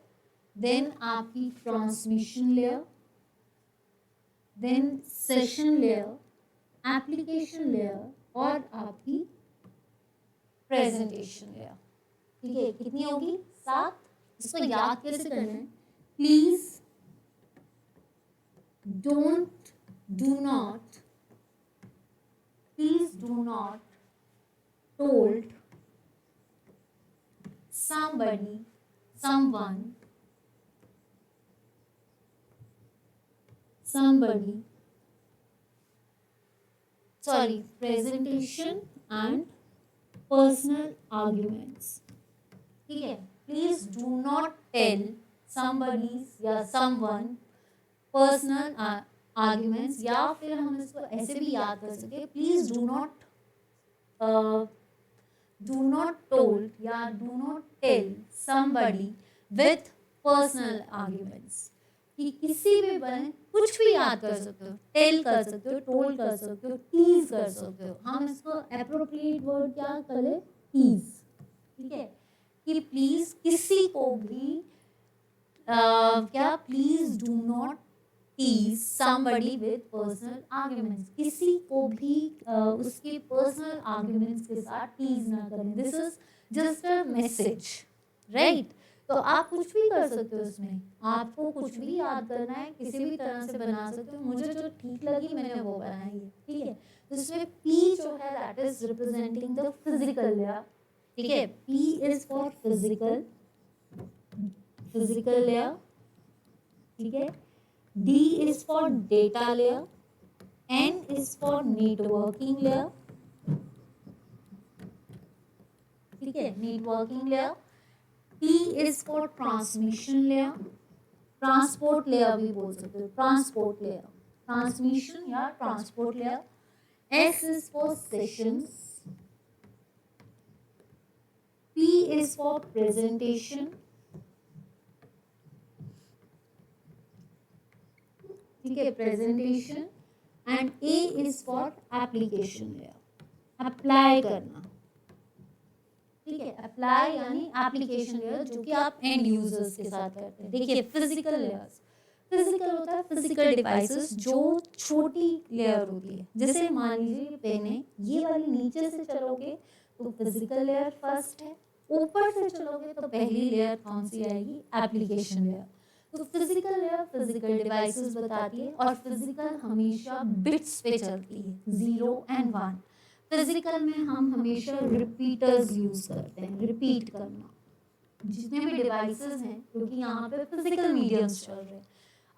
देन आपकी transmission layer, then session layer, application layer और आपकी प्रेजेंटेशन लेयर, ठीक है। कितनी होगी? 7। इसको याद कैसे करना है? Please do not told somebody presentation and personal arguments, ठीक है। Please do not tell somebody's या someone पर्सनल आर्ग्यूमेंट्स, या फिर हम इसको ऐसे भी याद कर सकते हैं, प्लीज डू नॉट टोल्ड या do not tell somebody with personal arguments. कि किसी भी बने कुछ भी याद कर सकते हो, टेल कर सकते हो, टोल्ड कर सकते हो, टीज कर सकते हो। हम इसको एप्रोप्रिएट वर्ड क्या करें? टीज, ठीक है। कि प्लीज किसी को भी क्या, please do not tease somebody with personal arguments, किसी को भी उसके पर्सनल आर्ग्यूमेंट्स के साथ टीज ना करें। This is just a message, right. तो आप कुछ भी कर सकते हो इसमें, आपको कुछ भी याद करना है किसी भी तरह से बना सकते हो। मुझे जो ठीक लगी मैंने वो बनाई है, ठीक है। तो इसमें पी जो है that is representing the physical layer, ठीक है। P is for physical layer, ठीक है। D is for data layer, N is for networking layer, ठीक है, networking layer। T is for transmission layer, transport layer भी बोल सकते हो, transport layer, transmission या transport layer। S is for sessions, P is for presentation, ठीक है, presentation. And A is for application layer, apply करना, ठीक है। अप्लाई यानी एप्लीकेशन लेयर जो कि आप एंड यूजर्स के साथ करते हैं। देखिए फिजिकल लेयर्स, फिजिकल होता है फिजिकल डिवाइसेस, जो छोटी लेयर होती है। जैसे मान लीजिए पेन है, ये वाली नीचे से चलोगे तो फिजिकल लेयर फर्स्ट है, ऊपर से चलोगे तो पहली लेयर कौन सी आएगी? Application layer. तो फिजिकल लेयर फिजिकल डिवाइसेस बताती है, और फिजिकल हमेशा बिट्स पे चलती है, 0 and 1। फिजिकल में हम हमेशा रिपीटर्स यूज करते हैं, रिपीट करना जितने भी डिवाइसेस हैं, क्योंकि यहाँ पे फिजिकल मीडियम्स चल रहे हैं।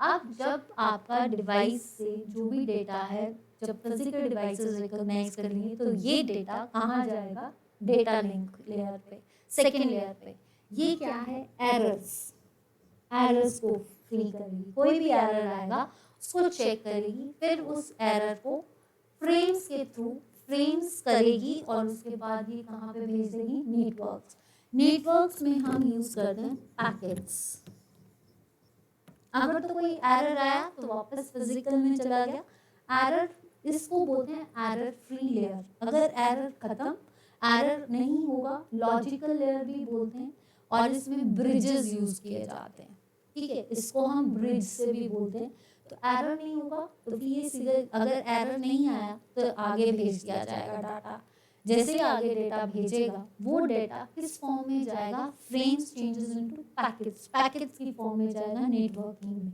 अब जब आपका डिवाइस से जो भी डेटा है, जब फिजिकल डिवाइसेस रिकॉग्नाइज कर लेंगे तो ये डेटा कहाँ जाएगा? डेटा लिंक लेयर पे, सेकेंड लेयर पे। ये क्या है? एरर्स को फ्री करेगी। कोई भी एरर आएगा उसको चेक करेगी, फिर उस एरर को फ्रेम्स के थ्रू फ्रेम्स करेगी और उसके बाद ये कहाँ पे भेज देगी, नेटवर्क्स। नेटवर्क्स में हम यूज करते हैं पैकेट्स। अगर तो कोई एरर आया तो वापस फिजिकल में चला गया। एरर इसको बोलते हैं एरर फ्री लेयर। अगर एरर खत्म, एरर नहीं होगा, लॉजिकल लेयर भी बोलते हैं। और इसमें ब्रिजेस यूज किए जाते हैं, ठीक है, इसको हम ब्रिज से भी बोलते हैं। तो एरर नहीं होगा तो फिर ये सीधे, अगर एरर नहीं आया तो आगे भेज दिया जाएगा डाटा। जैसे ही आगे डेटा भेजेगा, वो डेटा किस फॉर्म में जाएगा, frames changes into packets, packets की फॉर्म में जाएगा नेटवर्किंग में।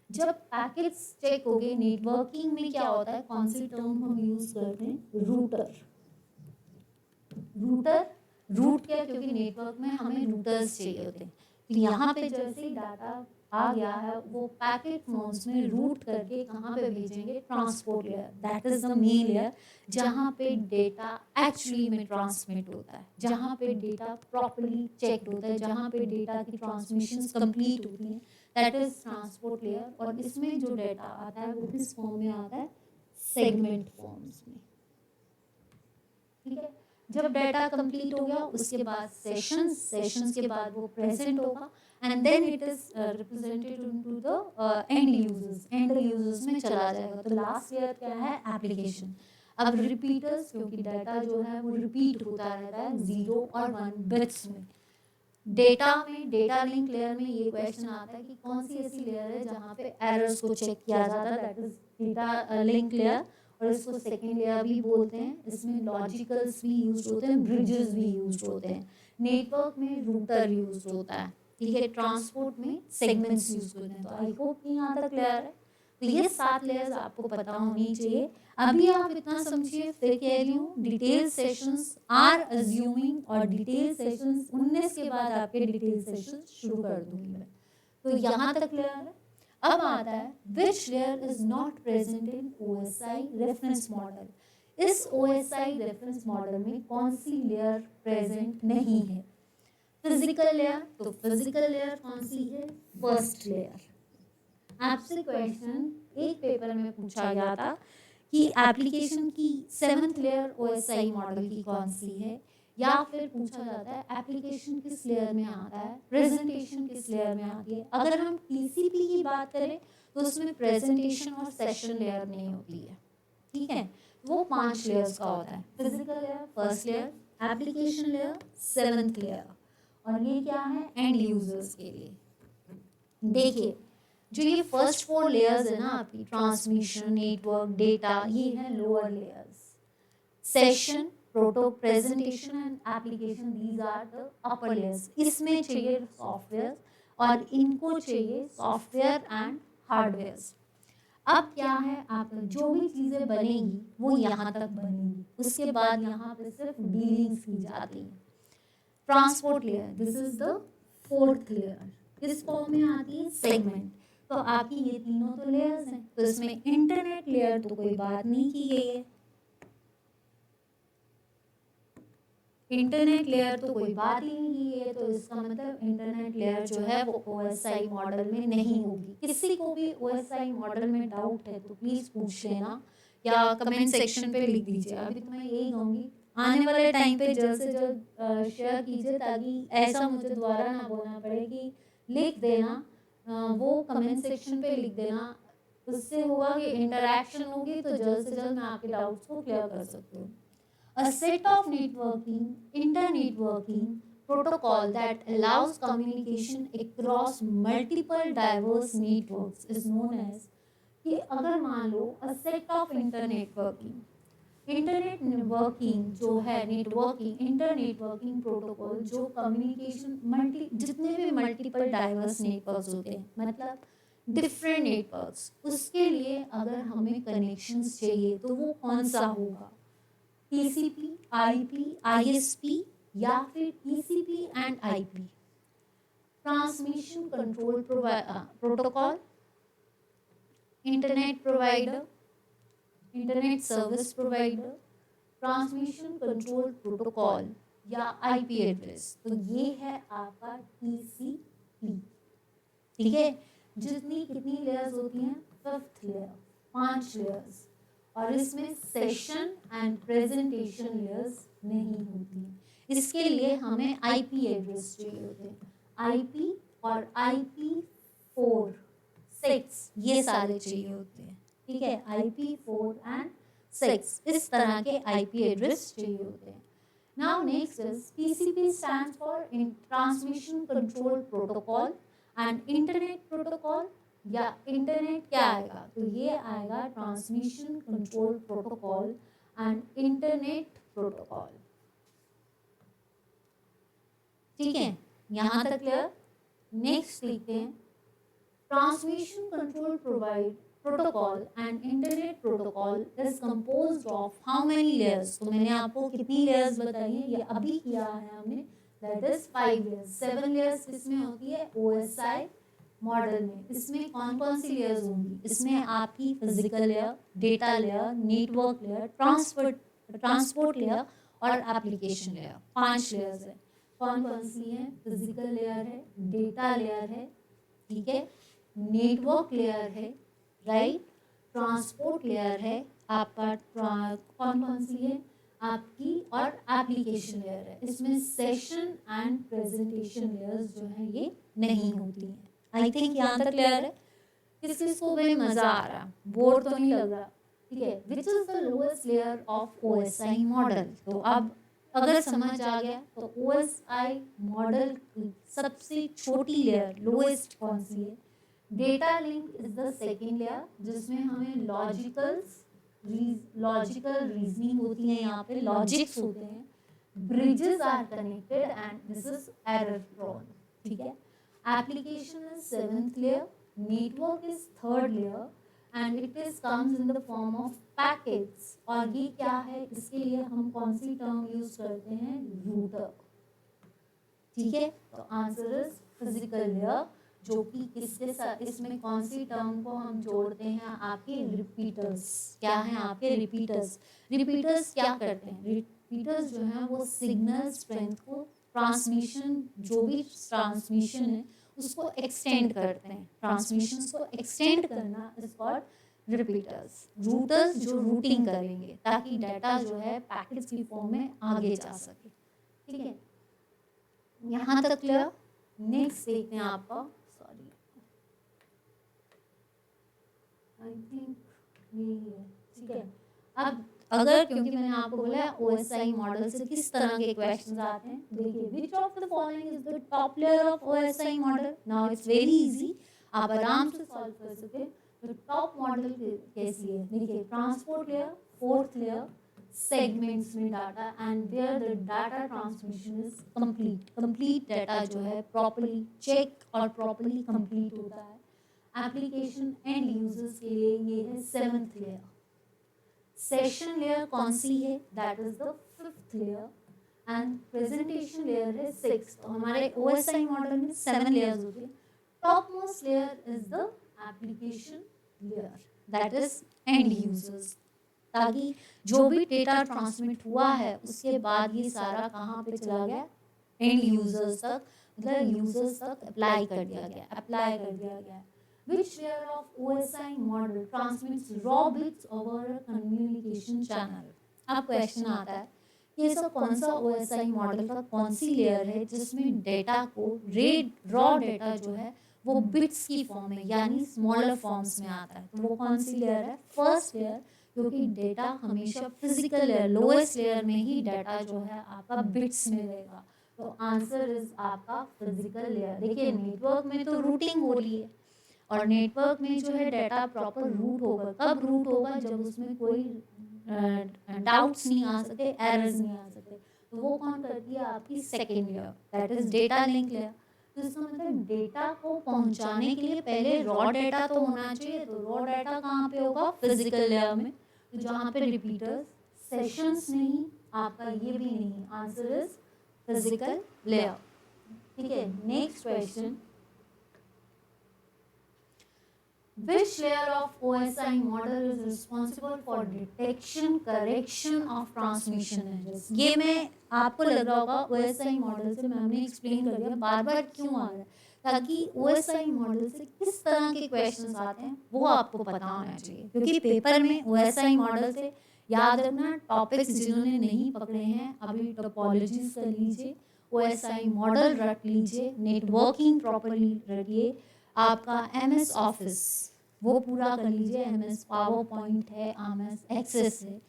जब पैकेट्स चेक हो गए, नेटवर्किंग में क्या होता है, कौन सी टर्म हम यूज करते हैं, रूटर। रूटर, रूट क्या, क्योंकि नेटवर्क में हमें रूटर्स चाहिए होते हैं। तो यहाँ पे जैसे ही डाटा आ गया है, वो पैकेट फॉर्म्स में रूट करके कहाँ पे भेजेंगे, transport layer. That is the main layer जहाँ पे डेटा एक्चुअली में ट्रांसमिट होता है, जहाँ पे डेटा प्रॉपर्ली चेक होता है, जहाँ पे डेटा की ट्रांसमिशंस कंप्लीट होती हैं, दैट इज ट्रांसपोर्ट लेयर। और इसमें जो डेटा आता है वो किस फॉर्म में आता है, सेगमेंट फॉर्म्स में, ठीक है। जब डाटा कंप्लीट हो गया उसके बाद सेशंस, सेशंस के बाद वो प्रेजेंट होगा and then it is represented into the end users, end users में चला जाएगा। तो लास्ट लेयर क्या है, एप्लीकेशन। अब रिपीटर्स, क्योंकि डाटा जो है वो रिपीट होता रहता है 0 और 1 बिट्स में। डेटा में, डेटा लिंक लेयर में ये क्वेश्चन आता है कि कौन सी ऐसी लेयर है जहाँ पे एरर्स को चेक किया जाता है, that is data link layer. और इसको सेकेंड लेयर भी बोलते हैं। इसमें लॉजिकल्स भी यूज होते हैं, ब्रिजेस भी यूज होते हैं। नेटवर्क में रूटर यूज होता है, ठीक है। ट्रांसपोर्ट में सेगमेंट्स यूज होते हैं। तो आई होप कि यहाँ तक क्लियर है। तो ये 7 लेयर्स आपको पता होनी चाहिए। अभी आप इतना समझिए, फिर कह रही हूँ, डिटेल सेशंस आर अज्यूमिंग, और डिटेल सेशंस 19 के बाद आपके डिटेल सेशंस शुरू कर दूंगी मैं। तो यहाँ तक क्लियर है। अब आता है which layer is not present in OSI reference model. इस OSI रेफरेंस मॉडल में कौन सी लेयर प्रेजेंट नहीं है, फिजिकल लेयर। तो फिजिकल लेयर कौन सी है, फर्स्ट लेयर। आपसे क्वेश्चन एक पेपर में पूछा गया था कि एप्लीकेशन की 7th लेयर OSI मॉडल की कौन सी है, या फिर पूछा जाता है एप्लीकेशन किस लेयर में आता है, प्रेजेंटेशन किस लेयर में आती है। अगर हम TCP की बात करें तो उसमें प्रेजेंटेशन और सेशन लेयर नहीं होती है, ठीक है। वो 5 लेयर्स का होता है, physical layer, first layer, application layer, 7th layer. और ये क्या है, एंड यूजर्स के लिए। देखिए, जो ये फर्स्ट 4 लेयर्स है ना आपकी, ट्रांसमिशन, नेटवर्क, डेटा, ये है lower layers. Session, proto, presentation and application, these are the upper layers. इसमें चाहिए सॉफ्टवेयर और इनको चाहिए सॉफ्टवेयर एंड हार्डवेयर। अब क्या है, आप जो भी चीजें बनेगी वो यहाँ तक बनेगी, उसके बाद यहाँ पे सिर्फ डीलिंग्स की जाती है। Transport layer, this is the 4th layer. किस फॉर्म में आती है, सेगमेंट। तो आपकी ये तीनों तो लेयर्स हैं। तो इसमें इंटरनेट लेयर तो कोई बात नहीं की गई है, इंटरनेट लेयर तो कोई बात ही नहीं की है। तो इसका मतलब इंटरनेट लेयर जो है वो OSI मॉडल में नहीं होगी। किसी को भी OSI मॉडल में डाउट है तो प्लीज पूछ लेना या कमेंट सेक्शन पे लिख दीजिए। अभी तो मैं यही कहूँगी, आने वाले टाइम पे जल्द से जल्द शेयर कीजिए, ताकि ऐसा मुझे दोबारा ना बोलना पड़े कि लिख देना। वो कमेंट सेक्शन पे लिख देना, उससे होगा कि इंटरेक्शन होगी, तो जल्द से जल्द मैं आपके डाउट्स को क्लियर कर सकती हूँ। A set of networking, inter-networking protocol that allows communication across multiple diverse networks is known as, कि अगर मान लो a set of inter-networking, internet networking जो है, नेटवर्किंग, इंटर-नेटवर्किंग प्रोटोकॉल जो कम्युनिकेशन मल्टी, जितने भी मल्टीपल डाइवर्स नेटवर्क्स होते हैं, मतलब डिफरेंट नेटवर्क्स, उसके लिए अगर हमें कनेक्शंस चाहिए तो वो कौन सा होगा, TCP, IP, ISP या फिर TCP and IP। Transmission control protocol, internet provider, internet service provider, transmission control protocol या IP एड्रेस। तो ये है आपका TCP, ठीक है। जितनी कितनी लेयर्स होती हैं, 5th लेयर, 5 लेयर्स। और इसमें सेशन एंड प्रेजेंटेशन लेयर्स नहीं होती हैं। इसके लिए हमें आईपी एड्रेस चाहिए होते हैं, आईपी और IP4 6 ये सारे चाहिए होते हैं, ठीक है, IP4 एंड 6 इस तरह के आईपी एड्रेस चाहिए होते हैं। Now next is TCP stands for transmission control protocol and internet protocol, या इंटरनेट क्या आएगा, तो ये आएगा transmission control protocol and internet protocol, ठीक है, यहाँ तक क्लियर। नेक्स्ट देखते हैं, transmission control provide protocol and internet protocol is composed of how many layers, तो मैंने आपको कितनी लेयर्स बताई है, ये अभी किया है हमने, दैट इज 5 लेयर्स। 7 लेयर्स किसमें होती है, OSI मॉडल में। इसमें कौन कौन सी लेयर्स होंगी, इसमें आपकी physical layer, data layer, network layer, transport layer और एप्लीकेशन लेयर, 5 लेयर्स है। कौन कौन सी है, फिजिकल लेयर है, डेटा लेयर है, ठीक है, नेटवर्क लेयर है, राइट, ट्रांसपोर्ट लेयर है आपका, कौन कौन सी है आपकी, और एप्लीकेशन लेयर है। इसमें सेशन एंड प्रेजेंटेशन लेयर्स जो है ये नहीं होती हैं। आई थिंक यहाँ तक क्लियर है, किस किस को भाई मजा आ रहा, बोर तो नहीं लग रहा, ठीक है। Which is the lowest layer of OSI model, तो अब अगर समझ आ गया तो OSI मॉडल की सबसे छोटी लेयर लोएस्ट कौन सी है, data link is the second layer, जिसमें हमें लॉजिकल रीजनिंग होती है, यहाँ पे लॉजिक्स होते हैं, bridges are connected and this is error prone, ठीक है। Application is 7th layer, network is 3rd layer and it is comes in the form of packets, और ये क्या है, इसके लिए हम कौन सी टर्म यूज करते हैं, रूटर, ठीक है। तो आंसर इज फिजिकल लेयर, जो कि किसके साथ, इसमें कौन सी टर्म को हम जोड़ते हैं, आपके रिपीटर्स, क्या है आपके रिपीटर्स। रिपीटर्स क्या करते हैं, रिपीटर्स जो है वो सिग्नल स्ट्रेंथ को, ट्रांसमिशन, जो भी ट्रांसमिशन है उसको एक्सटेंड करते हैं, ट्रांसमिशन को एक्सटेंड करना इज कॉल्ड रिपीटर्स। रूटर्स जो रूटिंग करेंगे ताकि डाटा जो है पैकेट्स की फॉर्म में आगे जा सके, ठीक है, यहाँ तक क्लियर। नेक्स्ट देखते हैं आपका, सॉरी आई थिंक यही है, ठीक है। अब अगर, क्योंकि मैंने आपको बोला OSI मॉडल से किस तरह के क्वेश्चंस आते हैं, देखिए विच of the following is the top layer of OSI model, now it's very easy, आप आराम से सॉल्व कर सकते हैं। तो टॉप मॉडल कैसी है, देखिए transport layer, 4th layer, segments में data and there the data transmission is complete data जो है प्रॉपर्ली चेक और प्रॉपर्ली कंप्लीट होता है। एप्लीकेशन एंड यूजर्स के लिए ये है 7th लेयर। सेशन लेयर कौन सी है, that is the 5th layer and presentation layer है 6th। तो हमारे OSI मॉडल में 7 लेयर्स होती है। Top most layer is the application layer, that is and users, ताकि जो भी डेटा ट्रांसमिट हुआ है उसके बाद ये सारा कहाँ पे चला गया, एंड यूजर्स तक, मतलब यूजर्स तक अप्लाई कर दिया गया। Which layer of OSI model transmits raw bits over a communication channel? अब क्वेश्चन आता है कि ऐसा कौन सा OSI मॉडल का कौन सी लेयर है जिसमें डेटा को रॉ डेटा जो है वो बिट्स की फॉर्म में यानी स्मॉलर फॉर्म्स में आता है, तो वो कौन सी लेयर है, फर्स्ट लेयर, क्योंकि डेटा हमेशा फिजिकल लेयर, लोएस्ट लेयर में ही डाटा जो है आपका बिट्स में रहेगा। तो आंसर इज आपका फिजिकल लेयर। देखिए नेटवर्क में तो रूटिंग हो रही है, और नेटवर्क में जो है डाटा प्रॉपर रूट होगा, कब रूट होगा, जब उसमें कोई डाउट्स नहीं आ सकते, एरर्स नहीं आ सकते, तो वो कौन करती है, आपकी second layer, that is data link layer. तो इसका मतलब डेटा को पहुंचाने के लिए पहले रॉ डेटा तो होना चाहिए, तो रॉ डेटा कहाँ पे होगा, फिजिकल लेयर में, तो जहाँ पे रिपीटर्स, सेशंस नहीं, आपका ये भी नहीं, आंसर इज फिजिकल लेयर, ठीक है। Next question, which layer of OSI model is responsible for detection correction of transmission errors? ये मैं आपको लग रहा होगा OSI मॉडल से मैम ने एक्सप्लेन कर दिया, बार बार क्यों आ रहा है, ताकि OSI मॉडल से किस तरह के क्वेश्चंस आते हैं वो आपको पता होना चाहिए, क्योंकि पेपर में OSI मॉडल से याद रखना, टॉपिक्स जिन्होंने नहीं पकड़े हैं अभी टोपोलॉजीज कर लीजिए, OSI मॉडल रख लीजिए, नेटवर्किंग प्रॉपर्ली रखिए, आपका MS ऑफिस वो पूरा कर लीजिए, MS पावर पॉइंट है, MS एक्सेस है,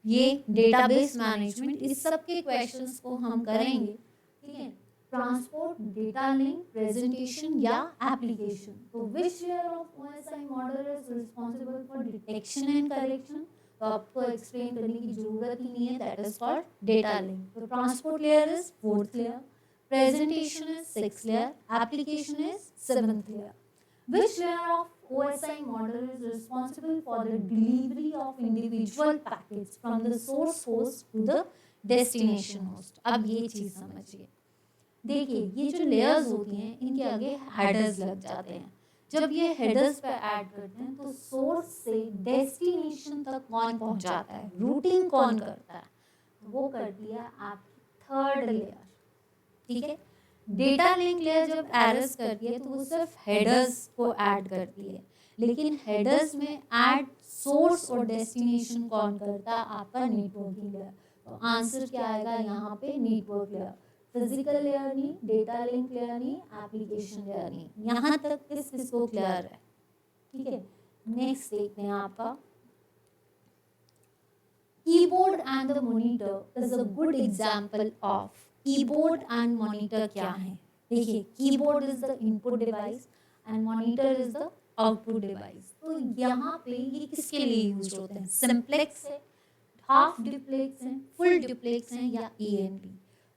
ये डेटाबेस मैनेजमेंट, इस सब के क्वेश्चंस को हम करेंगे, ठीक है। ट्रांसपोर्ट, डेटा लिंक, प्रेजेंटेशन या एप्लीकेशन, तो which layer of OSI model is responsible for detection and correction, तो आपको एक्सप्लेन करने की जरूरत ही नहीं है, that is called data link. तो transport layer is 4th layer, presentation is 6th layer, application is 7th layer. Which layer of OSI model is responsible for the delivery of individual packets from the source host to the destination host? अब ये चीज समझिए, देखिए ये जो layers होती हैं इनके आगे हेडर्स लग जाते हैं, जब ये हेडर्स पे ऐड करते हैं तो सोर्स से डेस्टिनेशन तक कौन पहुंचाता है, रूटिंग कौन करता है, वो करती है आपकी 3rd लेयर, ठीक है। डेटा लिंक लेयर जब एरर्स करती है तो वो सिर्फ हेडर्स को ऐड करती है, लेकिन हेडर्स में ऐड सोर्स और डेस्टिनेशन कौन करता है, आपका नेटवर्किंग लेयर। तो आंसर क्या आएगा यहाँ पे, नेटवर्क लेयर। फिजिकल लेयर नहीं, डेटा लिंक लेयर नहीं, एप्लीकेशन लेयर नहीं। यहाँ तक किस किस को क्लियर है, ठीक है। नेक्स्ट देखते हैं आपका keyboard and the monitor is a good example of. Keyboard and monitor क्या है, देखिए keyboard is the input device and monitor is the output device. तो यहाँ पे ये किसके लिए यूज होते हैं, सिंप्लेक्स है, हाफ डुप्लेक्स है, फुल डुप्लेक्स है या AND।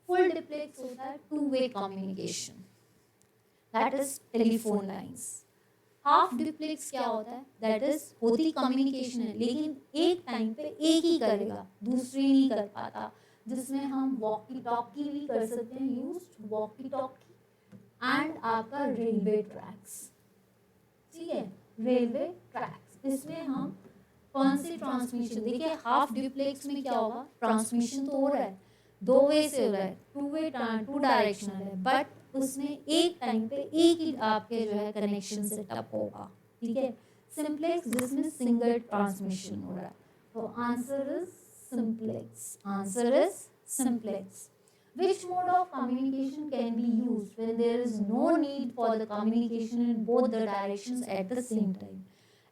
फुल डुप्लेक्स होता है 2-वे communication, that is telephone lines. Half duplex क्या होता है, दैट इज होती कम्युनिकेशन है लेकिन एक टाइम पे एक ही करेगा, दूसरी नहीं कर पाता, जिसमें हम वॉकी टॉकी भी कर सकते हैं यूज, वॉकी टॉकी एंड आपका रेलवे ट्रैक्स, ठीक है, रेलवे ट्रैक्स। इसमें हम कौन सी ट्रांसमिशन, देखिए हाफ डुप्लेक्स में क्या होगा, ट्रांसमिशन तो हो रहा है 2 वे से हो रहा है, 2 डायरेक्शनल है, बट उसमें एक टाइम पे एक ही आपके जो है कनेक्शन सेटअप होगा, ठीक है। सिंप्लेक्स जिसमें सिंगल ट्रांसमिशन हो रहा है, तो answer is simplex. Answer is simplex. Which mode of communication can be used when there is no need for the communication in both the directions at the same time?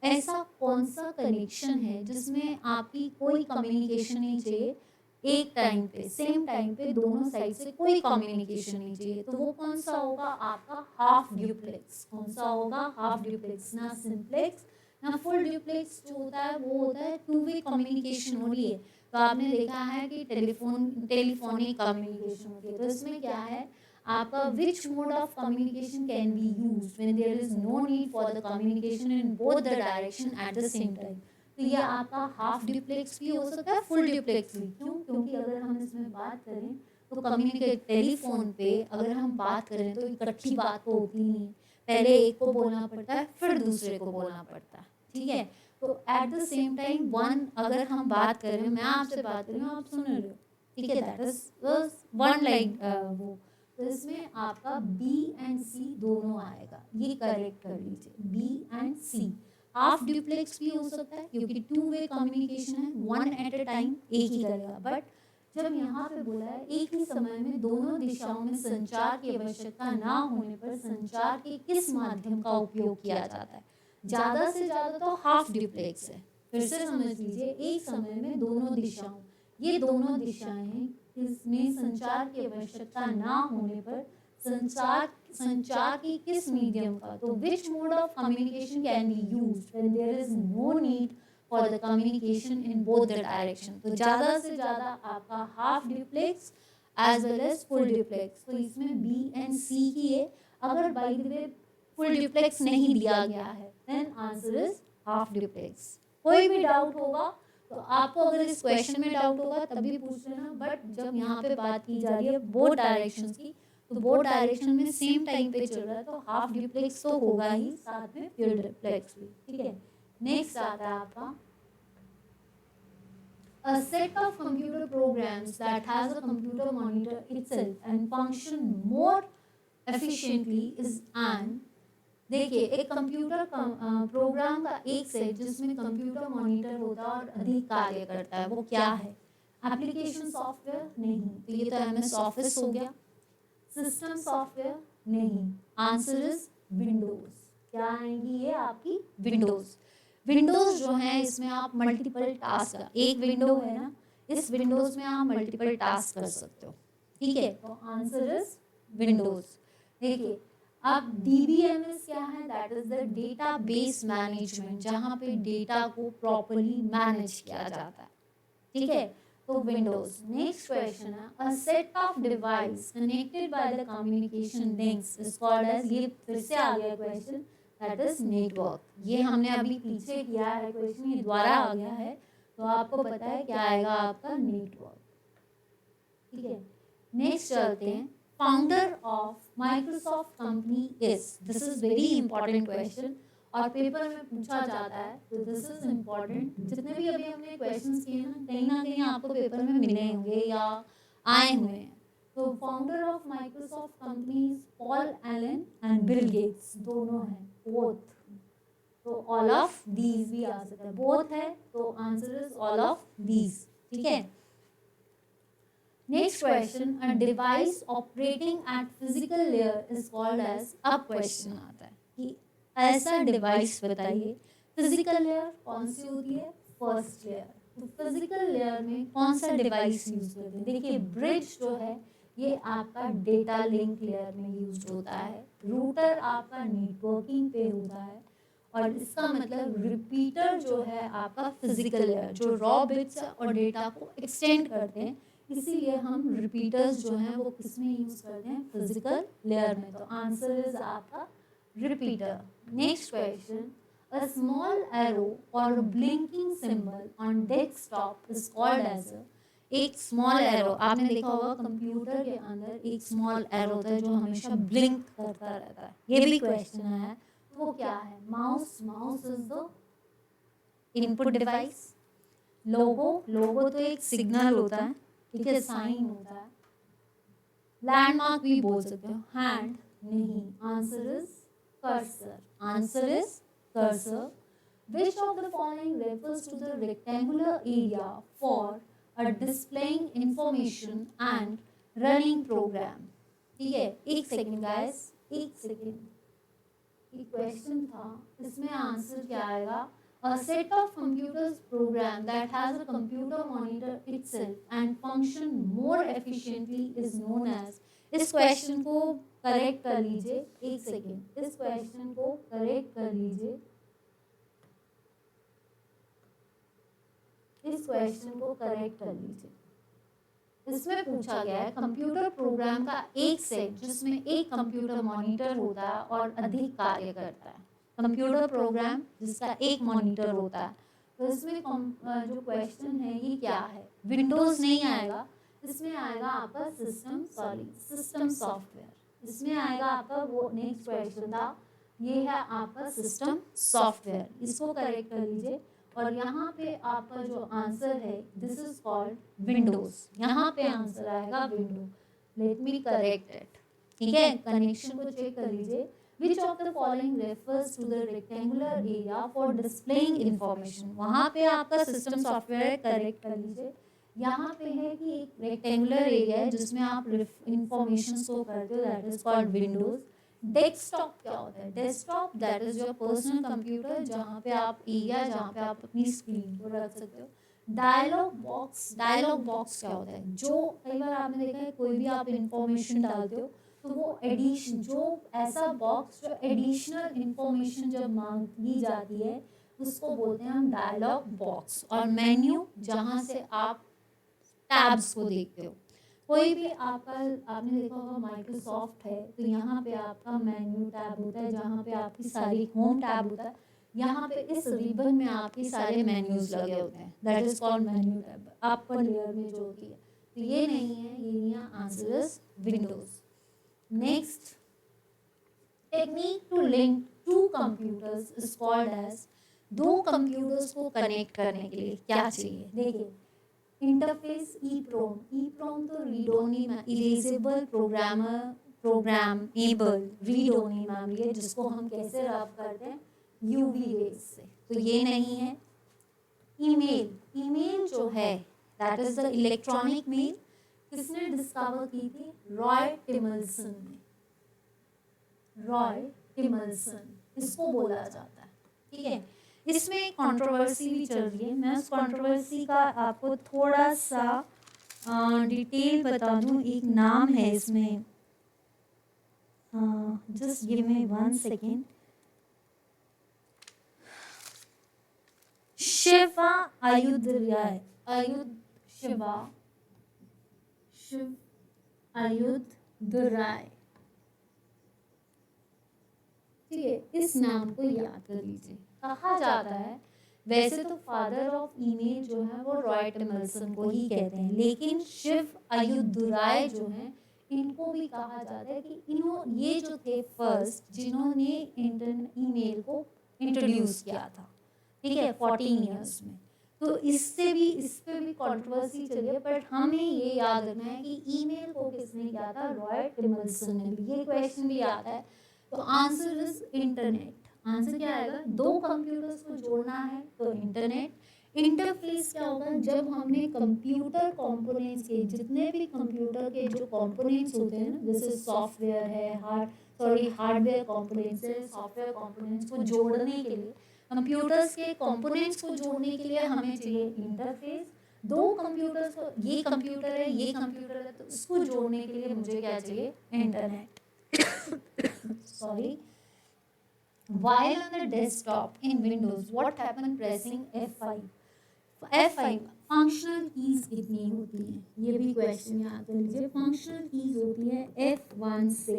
ऐसा कौन सा connection है जिसमें आपकी कोई कम्युनिकेशन नहीं चाहिए एक टाइम पे, सेम टाइम पे दोनों साइड से कोई कम्युनिकेशन नहीं चाहिए, तो वो कौन सा होगा, आपका हाफ ड्यूप्लेक्स। कौन सा होगा, हाफ ड्यूप्लेक्स, ना सिंप्लेक्स ना फुल ड्यूप्लेक्स। जो होता है वो होता है 2-वे कम्युनिकेशन हो रही है, तो आपने देखा है कि टेलीफोनिक कम्युनिकेशन होती है, तो इसमें क्या है आपका which mode of communication can be used when there is no need for the communication in both the direction at the same time. तो ये आपका हाफ ड्यूप्लेक्स भी हो सकता है, फुल ड्यूप्लेक्स भी। क्यों, क्योंकि अगर हम इसमें बात करें तो कम्युनिकेट टेलीफोन पे अगर हम बात करें तो इकट्ठी बात तो होती नहीं है, पहले एक को बोलना पड़ता है फिर दूसरे को बोलना पड़ता है, ठीक है। तो eight the same time one अगर हम बात कर रहे हैं, मैं आपसे बात कर रही हूँ, आप सुन रहे हो, ठीक है, दैट इज वन लाइन वो। तो इसमें आपका B एंड C दोनों आएगा, ये करेक्ट कर लीजिए, B and C। Half duplex भी हो सकता है क्योंकि 2-वे कम्युनिकेशन है, वन एट अ टाइम एक ही करेगा, बट जब यहाँ पे बोला है एक ही समय में दोनों दिशाओं में संचार की आवश्यकता ना होने पर संचार के किस माध्यम का उपयोग किया जाता है, ज्यादा से ज्यादा तो हाफ ड्यूप्लेक्स है। फिर से समझ लीजिए, एक समय में दोनों दिशाओं, ये दोनों दिशाएं हैं, इसमें संचार की आवश्यकता ना होने पर संचार की किस मीडियम का, तो which mode of communication can be used when there is no need for the communication in both the direction. तो ज्यादा से ज्यादा आपका half duplex as well as full duplex. तो इसमें B एंड C की है, अगर by the way full duplex नहीं दिया गया है then answer is half duplex. कोई भी डाउट होगा तो आपको, अगर इस क्वेश्चन में डाउट होगा तभी पूछ लेना, बट जब यहाँ पे बात की जा रही है बोथ डायरेक्शंस की, तो बोथ डायरेक्शन में सेम टाइम पे चल रहा है, तो हाफ ड्यूप्लेक्स तो होगा ही, साथ में फुल ड्यूप्लेक्स भी, ठीक है। नेक्स्ट आता है आपका a set of computer programs that has a computer monitor itself and function more efficiently is an, देखिए एक कंप्यूटर प्रोग्राम का एक सेट जिसमें कंप्यूटर मॉनिटर होता है और अधिक कार्य करता है, वो क्या है? Application software? नहीं, तो ये तो एमएस ऑफिस हो गया। System software? नहीं, आंसर इज विंडोज। क्या आएंगी ये आपकी? विंडोज। विंडोज जो है इसमें आप मल्टीपल टास्क, एक विंडो है ना, इस विंडोज में आप मल्टीपल टास्क कर सकते हो, ठीक है, तो आंसर इज विंडोज। देखिए अब DBMS क्या है? That is the database management, जहां पे डेटा को प्रॉपर्ली मैनेज किया जाता है, ठीक है, तो विंडोज। नेक्स्ट क्वेश्चन है, a set of device connected by the communication links is called as, ये फिर से आ गया क्वेश्चन, दैट इज नेटवर्क। ये हमने अभी पीछे किया है क्वेश्चन, ये दोबारा आ गया है, तो आपको पता है क्या आएगा आपका? नेटवर्क, ठीक है। नेक्स्ट चलते हैं, founder of Microsoft company is, this is very important question और पेपर में पूछा जाता है, तो दिस इज इम्पोर्टेंट। जितने भी अभी हमने क्वेश्चंस किए ना कहीं आपको पेपर में मिले होंगे या आए हुए हैं। तो founder of Microsoft companies Paul Allen and Bill Gates, दोनों हैं, बोथ, तो ऑल ऑफ दीज भी आ सकता है, बोथ है तो answer is all of these, ठीक है। Next question, a device operating at physical layer is called as, अब क्वेश्चन आता है कि ऐसा डिवाइस बताइए, फिजिकल लेयर कौन सी होती है? First layer. तो फिजिकल लेयर में कौन सा डिवाइस यूज करते हैं? देखिए ब्रिज जो है ये आपका डेटा लिंक लेयर में यूज होता है, रूटर आपका नेटवर्किंग पे होता है, और इसका मतलब रिपीटर जो है आपका फिजिकल लेयर, जो रॉ बिट्स और डेटा को एक्सटेंड करते हैं, इसीलिए हम रिपीटर्स जो हैं वो किस में यूज करते हैं? फिजिकल लेयर में, तो आंसर इज आपका repeater. Next question, a small arrow or a blinking symbol on desktop is called as a, एक स्मॉल एरो, आपने देखा होगा कंप्यूटर के अंदर एक स्मॉल एरो होता है जो हमेशा ब्लिंक करता रहता है, ये भी क्वेश्चन है, तो वो क्या है? Mouse, mouse is the input device. Logo, logo तो एक सिग्नल होता है, ठीक है, साइन होता है। लैंडमार्क भी बोल सकते हो। हैंड नहीं, answer is cursor, answer is cursor. Which of the following refers to the rectangular area for a displaying information and running program? ठीक है, एक सेकेंड गाइस, एक सेकेंड, एक क्वेश्चन था, इसमें आंसर क्या आएगा? A set of computers program that has a computer monitor itself and function more efficiently is known as, इस क्वेश्चन को करेक्ट कर लीजिए, एक सेकेंड, इस क्वेश्चन को करेक्ट कर लीजिए, इस क्वेश्चन को करेक्ट कर लीजिए। इसमें पूछा गया है कंप्यूटर प्रोग्राम का एक सेट जिसमें एक कंप्यूटर मॉनिटर होता है और अधिक कार्य करता है, कंप्यूटर प्रोग्राम जिसका एक मॉनिटर होता है, तो इसमें जो क्वेश्चन है ये क्या है? विंडोज नहीं आएगा, इसमें आएगा आपका सिस्टम सॉफ्टवेयर, इसमें आएगा आपका वो नेक्स्ट क्वेश्चन था, ये है आपका सिस्टम सॉफ्टवेयर, इसको करेक्ट कर लीजिए। और यहाँ पे आपका जो आंसर है दिस इज कॉल्ड विंडोज, यहाँ पे आंसर आएगा window. Let me correct it, ठीक है, कनेक्शन को चेक कर लीजिए। Which of the following refers to the rectangular area for displaying information, वहाँ पे आपका सिस्टम सॉफ्टवेयर करेक्ट कर लीजिए। यहाँ पे है कि एक रेक्टेंगुलर एरिया है जिसमें आप इंफॉर्मेशन को करते हो, that is called Windows. Desktop क्या होता है? Desktop that is your personal computer, जहाँ पे आप एरिया, जहाँ पे आप अपनी स्क्रीन को रख सकते हो। डायलॉग बॉक्स, डायलॉग बॉक्स क्या होता है? जो कई बार आपने देखा है कोई भी आप इंफॉर्मेशन डालते हो तो वो एडिशन, जो ऐसा बॉक्स जो एडिशनल इंफॉर्मेशन जब मांगी जाती है उसको बोलते हैं हम डायलॉग बॉक्स। और मेन्यू, जहाँ से आप टैब्स को देखते हो, कोई भी आपका, आपने देखा होगा माइक्रोसॉफ्ट है तो यहाँ पे आपका मेन्यू टैब होता है, जहाँ पे आपकी सारी होम टैब होता है, यहाँ पे इस रिबन में आपके सारे मेन्यूज लगे होते हैं, that is called menu tab, upper layer में जो होती है, तो ये नहीं है, ये नहीं है, answer is windows. Next, technique to link two computers is called as, दो कंप्यूटर्स को कनेक्ट करने के लिए क्या चाहिए? देखिए इंटरफेस, EEPROM, EEPROM तो read only erasable programmer programmable read only memory है, जिसको हम कैसे रब करते हैं, यूवी रेज से। तो ये नहीं है। ईमेल, ईमेल जो है that is the electronic mail, किसने डिस्कवर की थी, रॉय टिमल्सन ने। रॉय टिमल्सन इसको बोला जाता है, ठीक है। इसमें एक कंट्रोवर्सी भी चल रही है, मैं उस कंट्रोवर्सी का आपको थोड़ा सा डिटेल बता दूं। एक नाम है इसमें, just give me 1 second. Shiva Ayudhray, Shiva Ayudhray, ठीक है। इस नाम को याद कर लीजिए। कहा जाता है, वैसे तो फादर ऑफ ईमेल जो है वो रॉय टिमल्सन को ही कहते हैं, लेकिन शिव आयुधराय जो है इनको भी कहा जाता है कि ये जो थे फर्स्ट जिन्होंने ईमेल को इंट्रोड्यूस किया था, ठीक है, 14 ईयर्स में। तो इस पे भी कंट्रोवर्सी चली है, बट हमें ये याद रखना है कि ईमेल को किसने किया था, रॉय टिमल्सन ने। ये क्वेश्चन भी आता है, तो आंसर इज इंटरनेट। आंसर क्या आएगा, दो कंप्यूटर्स को जोड़ना है तो इंटरनेट। इंटरफेस क्या होगा, जब हमने कंप्यूटर कंपोनेंट्स के, जितने भी कंप्यूटर के जो कंपोनेंट्स होते हैं ना, जैसे सॉफ्टवेयर है, हार्डवेयर कंपोनेंट्स है, सॉफ्टवेयर कंपोनेंट्स को जोड़ने के लिए, कंप्यूटर्स के कंपोनेंट्स को जोड़ने के लिए हमें चाहिए इंटरफेस। दो कंप्यूटर्स को, ये कंप्यूटर है, ये कंप्यूटर है, तो इसको जोड़ने के लिए मुझे क्या चाहिए, internet. Sorry. While on the desktop in Windows, what happened pressing F5? F5 functional keys कितनी होती हैं, ये भी क्वेश्चन याद कर लीजिए। फंक्शनल कीज होती है F1 से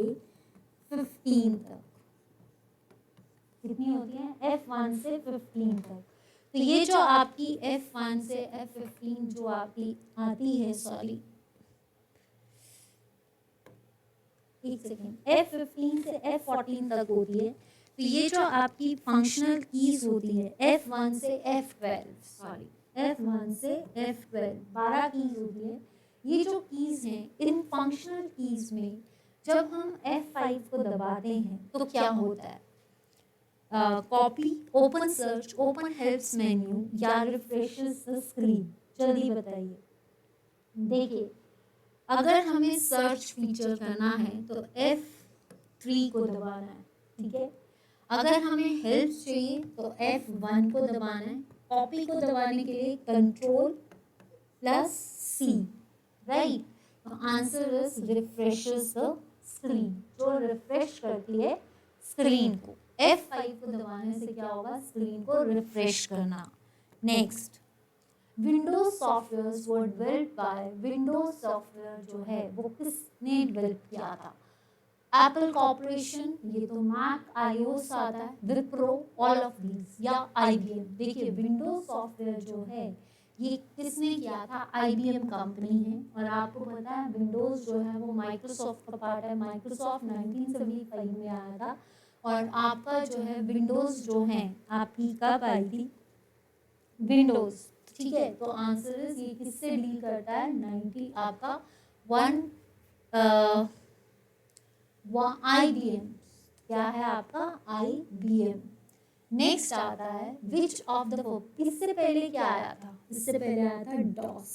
15 तक। कितनी होती है, F1 से 15 तक। तो ये जो आपकी F1 से F15 जो आपकी आती है, सॉरी एक सेकेंड, F15 से F14 तक होती है। तो ये जो आपकी फंक्शनल कीज होती है F1 से F12, सॉरी F1 से F12 12 कीज होती है। ये जो कीज हैं, इन फंक्शनल कीज में जब हम F5 को दबाते हैं तो क्या होता है, copy, open search, open helps menu या रिफ्रेशेस द स्क्रीन। जल्दी बताइए। देखिए, अगर हमें सर्च फीचर करना है तो F3 को दबाना है, ठीक है। अगर हमें हेल्प चाहिए तो F1 को दबाना है। कॉपी को दबाने के लिए Ctrl+C, राइट। तो answer is refreshes the screen, जो रिफ्रेश करती है स्क्रीन को। F5 को दबाने से क्या होगा, स्क्रीन को रिफ्रेश करना। Next, Windows software were developed by, Windows software जो है वो किसने डेवलप किया था, एप्पल कॉर्पोरेशन, ये तो मैक आईओएस आता है, विप्रो, ऑल ऑफ दीज, या आईबीएम। देखिए, विंडोज सॉफ्टवेयर जो है ये किसने किया था, आईबीएम कंपनी है। और आपको पता है विंडोज जो है वो माइक्रोसॉफ्ट का पार्ट है। माइक्रोसॉफ्ट 1975 में आया था। और आपका जो है विंडोज जो है आपकी कब आई थी, विंडोज, ठीक है। तो आंसर इज, ये किससे डील करता है, 90 आपका IBM, क्या है आपका IBM। नेक्स्ट आता है विच ऑफ द, इससे पहले क्या आया था, इससे पहले आया था डॉस,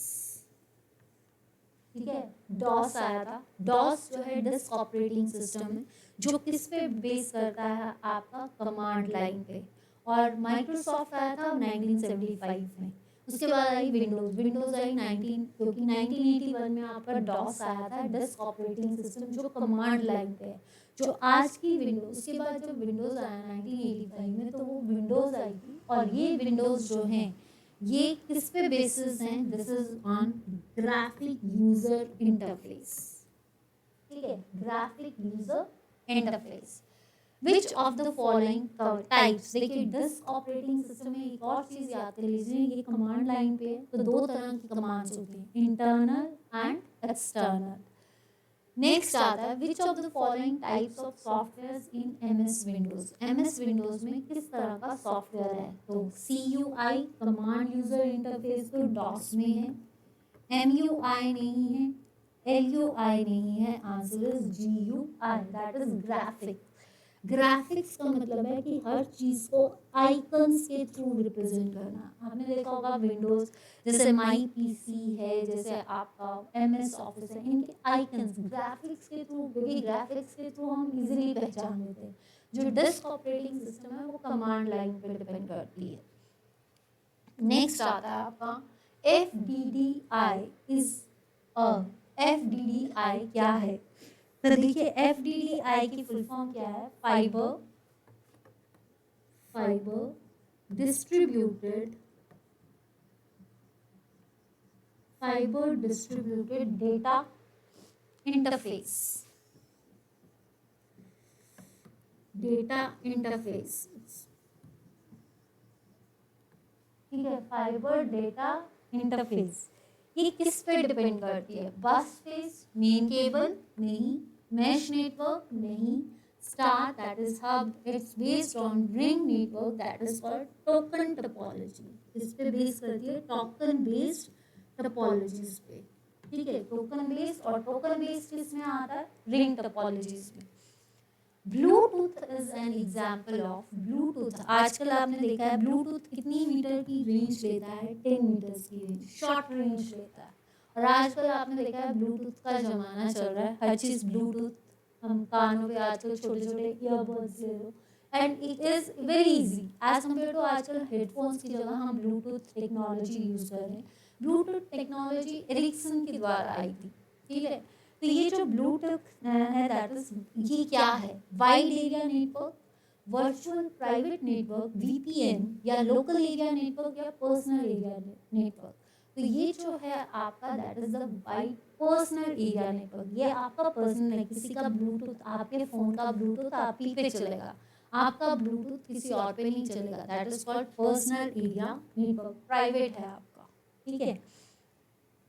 ठीक है, डॉस आया था। डॉस जो है डिस्क ऑपरेटिंग सिस्टम है, जो किस पे बेस करता है, आपका कमांड लाइन पे। और माइक्रोसॉफ्ट आया था 1975 में। उसके बाद आई विंडोज, विंडोज आई 1981 में आपका डॉस आया था, डिस्क ऑपरेटिंग सिस्टम, जो कमांड लाइन पे है, जो आज की विंडोज। उसके बाद जब विंडोज आया 1985 में, तो वो विंडोज आई थी। और ये विंडोज जो है ये किस पे बेसिस हैं, this is on graphic user interface, ठीक है, graphic user interface. Which of the following types, देखिए डिस्क ऑपरेटिंग सिस्टम में एक और चीज याद कर लीजिए, ये कमांड लाइन पे है, तो दो तरह की कमांड्स होती हैं, इंटरनल एंड एक्सटर्नल। नेक्स्ट आता है विच of the following types of software in MS Windows. MS Windows में किस तरह का सॉफ्टवेयर है, तो CUI कमांड यूजर इंटरफेस तो डॉस में है, MUI नहीं है, LUI नहीं है, answer is GUI, that is graphic. Graphics का मतलब है कि हर चीज को आइकन्स के थ्रू रिप्रेजेंट करना। आपने देखा होगा विंडोज, जैसे माई पीसी है, जैसे आपका MS ऑफिस है, इनके आइकन्स ग्राफिक्स के थ्रू, क्योंकि ग्राफिक्स के थ्रू हम इजीली पहचान लेते हैं। जो डिस्क ऑपरेटिंग सिस्टम है वो कमांड लाइन पे डिपेंड करती है। नेक्स्ट आता है आपका FDDI इज अ, FDDI क्या है? तो देखिए FDDI की फुल फॉर्म क्या है? Fibre distributed data interface. ठीक है, फाइबर डेटा इंटरफेस। ये किस पे डिपेंड करती है? बस स्पेस, मेन केबल नहीं, मैश नेटवर्क नहीं, star that is hub, it's based on ring network that is called token topology. इस पे बेस करती है टोकन बेस्ड टोपोलॉजीज पे। ठीक है, टोकन बेस्ड, और टोकन बेस्ड किस में आता है? रिंग टोपोलॉजीज में। Bluetooth is an example of, Bluetooth आजकल आपने देखा है ब्लूटूथ कितनी मीटर की रेंज लेता है? 10 मीटर्स की रेंज, शॉर्ट रेंज लेता है। और आजकल आपने देखा है ब्लूटूथ का जमाना चल रहा है, हर चीज ब्लूटूथ, हम कानों पे आजकल छोटे छोटे ईयरबड्स ले लो, and it is very easy as compare to आजकल हेडफोन्स की जगह हम ब्लूटूथ टेक्नोलॉजी यूज कर रहे हैं। ब्लूटूथ टेक्नोलॉजी एरिक्सन के द्वारा आई थी। ठीक है, तो ये जो ब्लूटूथ है दैट इज, ये क्या है? Wide area network, virtual private network VPN, या लोकल एरिया नेटवर्क, या पर्सनल एरिया नेटवर्क। तो ये जो है आपका that is the wide personal area network. ये आपका पर्सनल है, किसी का ब्लूटूथ, आपके फोन का ब्लूटूथ आप ही पे चलेगा, आपका ब्लूटूथ किसी और पे नहीं चलेगा। That is called personal area network, private है आपका। ठीक है,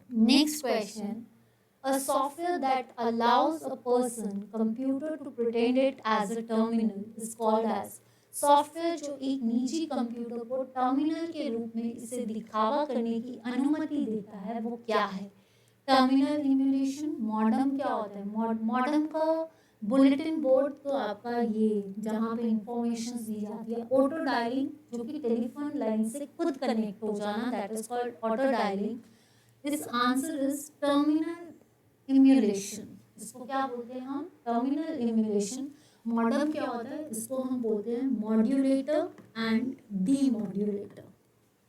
next question, a software that allows a person computer to pretend it as a terminal is called as, software जो एक निजी कंप्यूटर को टर्मिनल के रूप में इसे दिखावा करने की अनुमति देता है, वो क्या है? Terminal emulation. मॉडम क्या होता है? मॉडम का बुलेटिन बोर्ड, तो आपका ये जहाँ पे इंफॉर्मेशन दी जाती है। ऑटो डायलिंग, जो कि टेलीफोन लाइन से खुद कनेक्ट हो जाना, that is called auto dialing. This answer is terminal emulation. इसको क्या बोलते हैं हम? Terminal emulation. मॉडम क्या होता है? इसको हम बोलते हैं मॉड्यूलेटर एंड डीमॉड्यूलेटर।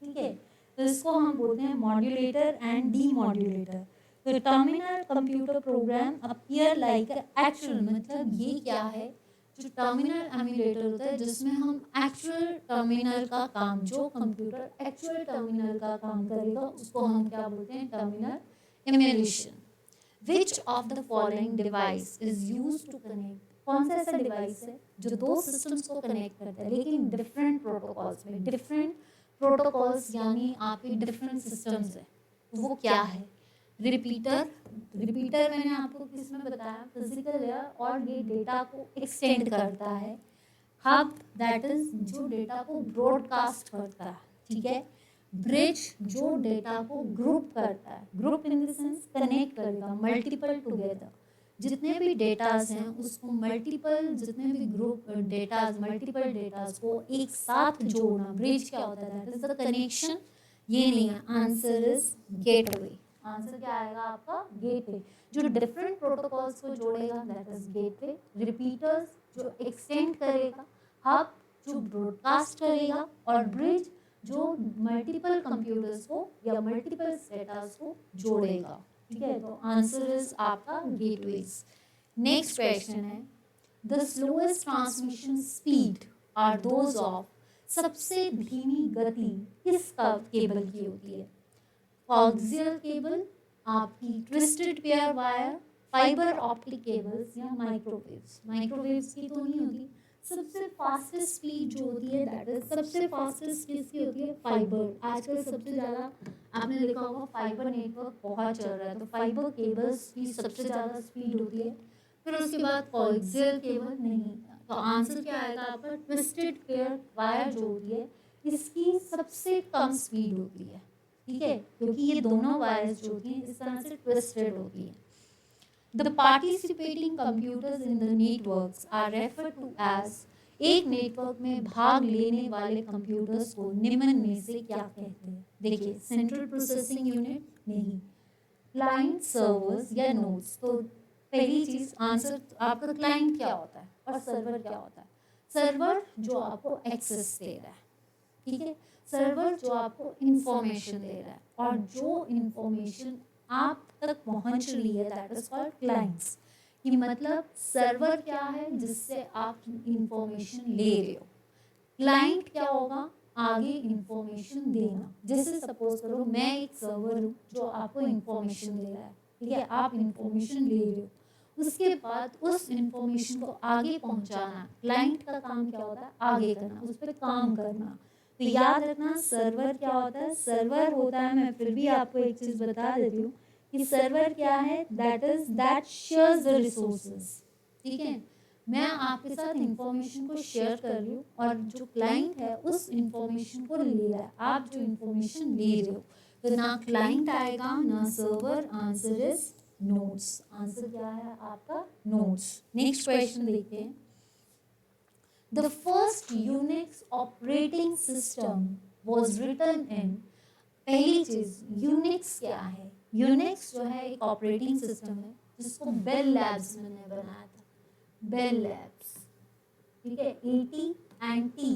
ठीक है, तो इसको हम बोलते हैं मॉड्यूलेटर एंड डीमॉड्यूलेटर। तो terminal computer program appear like actual, मतलब ये क्या है? जो टर्मिनल एम्यूलेटर होता है जिसमें हम एक्चुअल टर्मिनल का काम, जो कंप्यूटर एक्चुअल टर्मिनल का काम करेगा, उसको हम क्या बोलते हैं? Terminal emulation. Which of the following device is use to connect, कौन सा ऐसा डिवाइस है जो दो सिस्टम्स को कनेक्ट करता है लेकिन डिफरेंट प्रोटोकॉल्स में? डिफरेंट प्रोटोकॉल्स यानी आपके डिफरेंट सिस्टम्स है, वो क्या है? रिपीटर। रिपीटर मैंने आपको किस में बताया? फिजिकल है, और ये डेटा को एक्सटेंड करता है। हब दैट इज जो डेटा को ब्रॉडकास्ट करता है। ठीक है, ब्रिज जो डेटा को ग्रुप करता है, group in the sense connect करेगा मल्टीपल टुगेदर। जितने भी डेटास हैं उसको मल्टीपल, जितने भी ग्रुप डेटास, मल्टीपल डेटास को एक साथ जोड़ना, ब्रिज क्या होता है? That is the connection. ये नहीं है, आंसर इज गेटवे। आंसर क्या आएगा आपका? गेटवे। जो डिफरेंट प्रोटोकॉल्स को जोड़ेगा दैट इज गेटवे। रिपीटर्स जो एक्सटेंड करेगा, हब जो ब्रॉडकास्ट करेगा, और ब्रिज जो मल्टीपल कंप्यूटर्स को या मल्टीपल डेटास को जोड़ेगा। ठीक है, तो आंसर इज आपका गेटवेज। नेक्स्ट क्वेश्चन है, the slowest transmission speed are those of, सबसे धीमी गति किस केबल की होती है? कोएक्सियल केबल, आपकी twisted pair wire, fibre optic cables, या माइक्रोवेव्स। माइक्रोवेव्स की तो नहीं होती। सबसे फास्टेस्ट स्पीड जो होती है दैट इज, सबसे फास्टेस्ट किसकी होती है? फाइबर। आजकल सबसे ज़्यादा आपने देखा होगा फाइबर नेटवर्क बहुत चल रहा है, तो फाइबर केबल्स की सबसे ज़्यादा स्पीड होती है। फिर उसके बाद कोएक्सियल केबल नहीं, तो आंसर क्या आएगा आपका? ट्विस्टेड पेयर वायर जो होती है इसकी सबसे कम स्पीड होती है। ठीक है, क्योंकि ये दोनों वायर्स जो होती हैं इस तरह से ट्विस्टेड होती हैं। The participating computers in the networks are refer to as, एक नेटवर्क में भाग लेने वाले कंप्यूटर्स को निम्न में से क्या कहते हैं? देखिए, सेंट्रल प्रोसेसिंग यूनिट नहीं, क्लाइंट सर्वर्स या नोड्स। तो पहली चीज आंसर आपका, क्लाइंट क्या होता है और सर्वर क्या होता है? सर्वर जो आपको एक्सेस दे रहा है, ठीक है, सर्वर जो आपको इंफॉर्मेशन दे रहा है, और जो इंफॉर्मेशन आप तक पहुंच रही है दैट इज कॉल्ड क्लाइंट्स। कि मतलब सर्वर क्या है जिससे आप इंफॉर्मेशन ले रहे हो, क्लाइंट क्या होगा, आगे इंफॉर्मेशन देना। जैसे सपोज करो मैं एक सर्वर हूँ जो आपको इंफॉर्मेशन दे रहा है, ठीक है, आप इंफॉर्मेशन ले रहे हो, उसके बाद उस इंफॉर्मेशन को आगे पहुंचाना, क्लाइंट का काम क्या होता है? आगे करना, उस पर काम करना। तो याद रखना सर्वर क्या होता है? सर्वर होता है, मैं फिर भी आपको एक चीज बता देती हूँ कि सर्वर क्या है, दैट शेयर्स द रिसोर्सेज, ठीक है, मैं आपके साथ इंफॉर्मेशन को शेयर कर रही हूँ और जो क्लाइंट है उस इंफॉर्मेशन को ले रहा है, आप जो इंफॉर्मेशन ले रहे हो। तो ना क्लाइंट आएगा ना server, answer is nodes. Answer क्या है आपका? नोड्स। नेक्स्ट क्वेश्चन देखते हैं। The first Unix operating system was written in, पहली चीज यूनिक्स क्या है? यूनिक्स जो है एक ऑपरेटिंग सिस्टम है जिसको बेल लैब्स ने बनाया था, बेल लैब्स, ठीक है, AT&T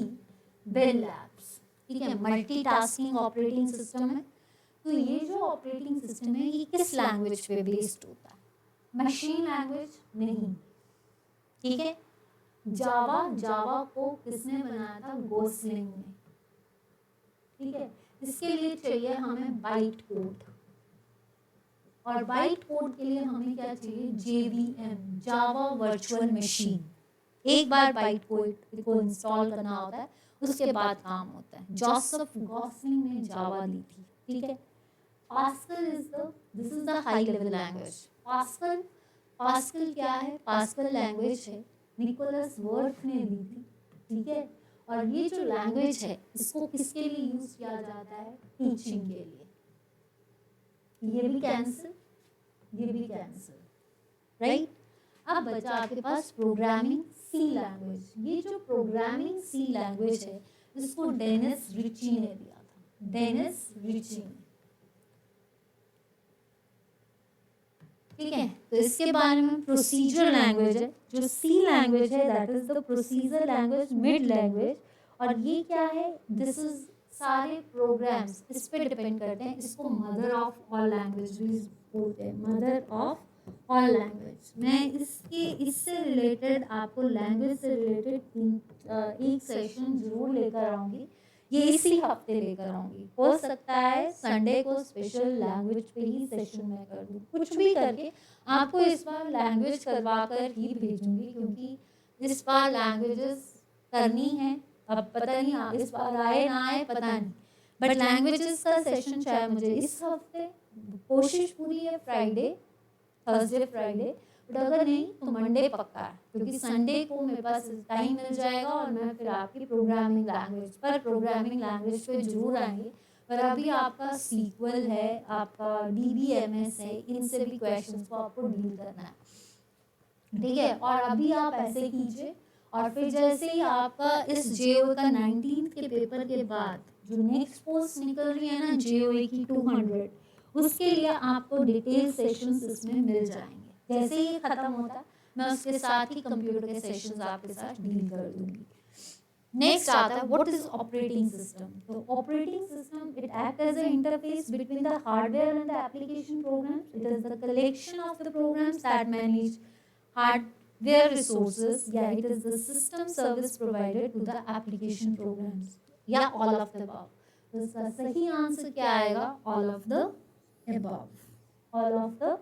बेल लैब्स, ठीक है, मल्टीटास्किंग ऑपरेटिंग सिस्टम है। तो ये जो ऑपरेटिंग सिस्टम है ये किस लैंग्वेज पे बेस्ड होता है? मशीन लैंग्वेज नहीं, ठीक है, जावा, जावा को किसने बनाया था? गोसलिंग ने, ठीक है। इसके लिए चाहिए हमें बाइट कोड, और बाइट कोड के लिए हमें क्या चाहिए? JVM, Java virtual machine. एक बार बाइट कोड को इंस्टॉल करना होता है, उसके बाद काम होता है। जोसेफ गॉसलिंग ने जावा ली थी, ठीक है। Pascal this is the high level language. Pascal, pascal क्या है? पास्कल लैंग्वेज है, निकोलस वर्थ ने ली थी, ठीक है। और ये जो लैंग्वेज है इसको किसके लिए यूज किया जाता है? टीचिंग के लिए। ये भी कैंसिल, ये भी कैंसिल, राइट। अब बचा आपके पास प्रोग्रामिंग सी लैंग्वेज। ये जो प्रोग्रामिंग सी लैंग्वेज है इसको डेनिस रिची ने दिया था, डेनिस रिची ने, ठीक है। तो इसके बारे में प्रोसीजर लैंग्वेज है, जो सी लैंग्वेज है that is the procedure language, mid language. और ये क्या है? दिस इज सारे प्रोग्राम्स इस पे डिपेंड करते हैं, इसको मदर ऑफ ऑल लैंग्वेजेस बोलते हैं, मदर ऑफ ऑल लैंग्वेज। मैं इससे रिलेटेड आपको लैंग्वेज से रिलेटेड एक सेशन जरूर लेकर आऊँगी, ये इसी हफ्ते लेकर आऊँगी। हो सकता है संडे को स्पेशल लैंग्वेज पे ही सेशन मैं कर दूँ, कुछ भी करके आपको इस बार लैंग्वेज करवा कर ही भेजूँगी, क्योंकि इस बार लैंग्वेजेस करनी है। अब पता नहीं इस बार आए ना आए पता नहीं, बट लैंग्वेजेस का सेशन चाहे मुझे इस हफ्ते, कोशिश पूरी है फ्राइडे, थर्सडे फ्राइडे, बट अगर नहीं तो मंडे पक्का है, क्योंकि संडे को मेरे पास टाइम मिल जाएगा और मैं फिर आपकी प्रोग्रामिंग लैंग्वेज पर, प्रोग्रामिंग लैंग्वेज पे जरूर आएंगे। पर अभी आपका सीक्वल है, आपका DBMS है, इनसे भी क्वेश्चंस को आपको डील करना है, ठीक है। और अभी आप ऐसे कीजिए, और फिर जैसे ही आपका इस JOA का 19 के पेपर के बाद जो नेक्स्ट पोस्ट निकल रही है ना JOA की 200, उसके लिए आपको डिटेल सेशंस इसमें मिल जाएंगे। जैसे ही खत्म होता है मैं उसके साथ ही कंप्यूटर के सेशंस आपके साथ डील कर दूंगी। नेक्स्ट आता है व्हाट इज ऑपरेटिंग सिस्टम। तो operating system it act as a interface between the hardware and the application programs. It is the collection of the programs that manage hardware resources. Yeah, it is the system service provided to the application programs. Yeah, all of the above. तो इसका सही answer क्या आएगा? all of the above, all of the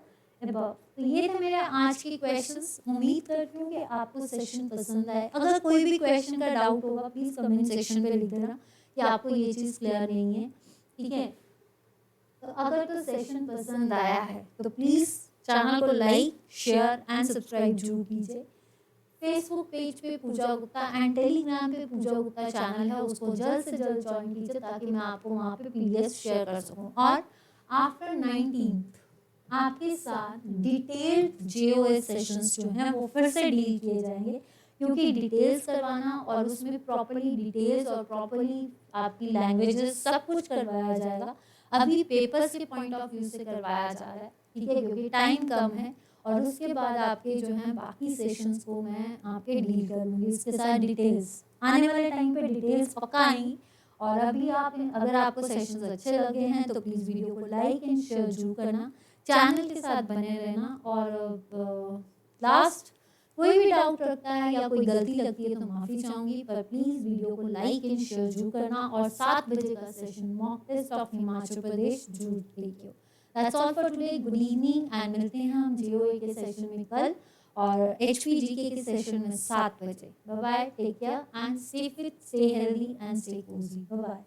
above। तो ये थे मेरे आज के क्वेश्चंस। उम्मीद करती हूँ कि आपको सेशन पसंद आए। अगर कोई भी क्वेश्चन का डाउट होगा प्लीज कमेंट सेक्शन पे लिख देना कि आपको ये चीज़ क्लियर नहीं है, ठीक है। तो अगर तो सेशन पसंद आया है तो प्लीज चैनल को लाइक, शेयर एंड सब्सक्राइब जरूर कीजिए। फेसबुक पेज पे पूजा गुप्ता एंड टेलीग्राम पे पूजा गुप्ता चैनल है, उसको जल्द से जल्द ज्वाइन कीजिए ताकि मैं आपको वहाँ पे PDF शेयर कर सकूँ। और आफ्टर 19th आपके साथ डिटेल्ड JOS सेशंस जो हैं वो फिर से डील किए जाएंगे, क्योंकि डिटेल्स करवाना और उसमें प्रॉपर्ली डिटेल्स और प्रॉपर्ली आपकी लैंग्वेजेस सब कुछ करवाया जाएगा। अभी पेपर्स के पॉइंट ऑफ व्यू से करवाया जा रहा है, ठीक है, क्योंकि टाइम कम है। और उसके बाद आपके जो हैं बाकी सेशंस को मैं आपके डील कर लूँगी इसके साथ डिटेल्स। आने वाले टाइम पे डिटेल्स पक्का आएंगी। और अभी आप अगर आपको सेशंस अच्छे लगे हैं तो प्लीज़ वीडियो को लाइक एंड शेयर जरूर करना, चैनल के साथ बने रहना। और लास्ट, कोई भी डाउट रखता है या कोई गलती लगती है तो माफ़ी चाहूँगी, पर प्लीज़ वीडियो को लाइक एंड शेयर जरूर करना। और 7 बजे का session mock test of Himachal Pradesh जरूर देखियो। That's all for today, good evening, and मिलते हैं हम JOA के सेशन में कल और HPGK के सेशन में 7 बजे। Bye bye, take care and stay fit, stay healthy and stay cosy. Bye bye.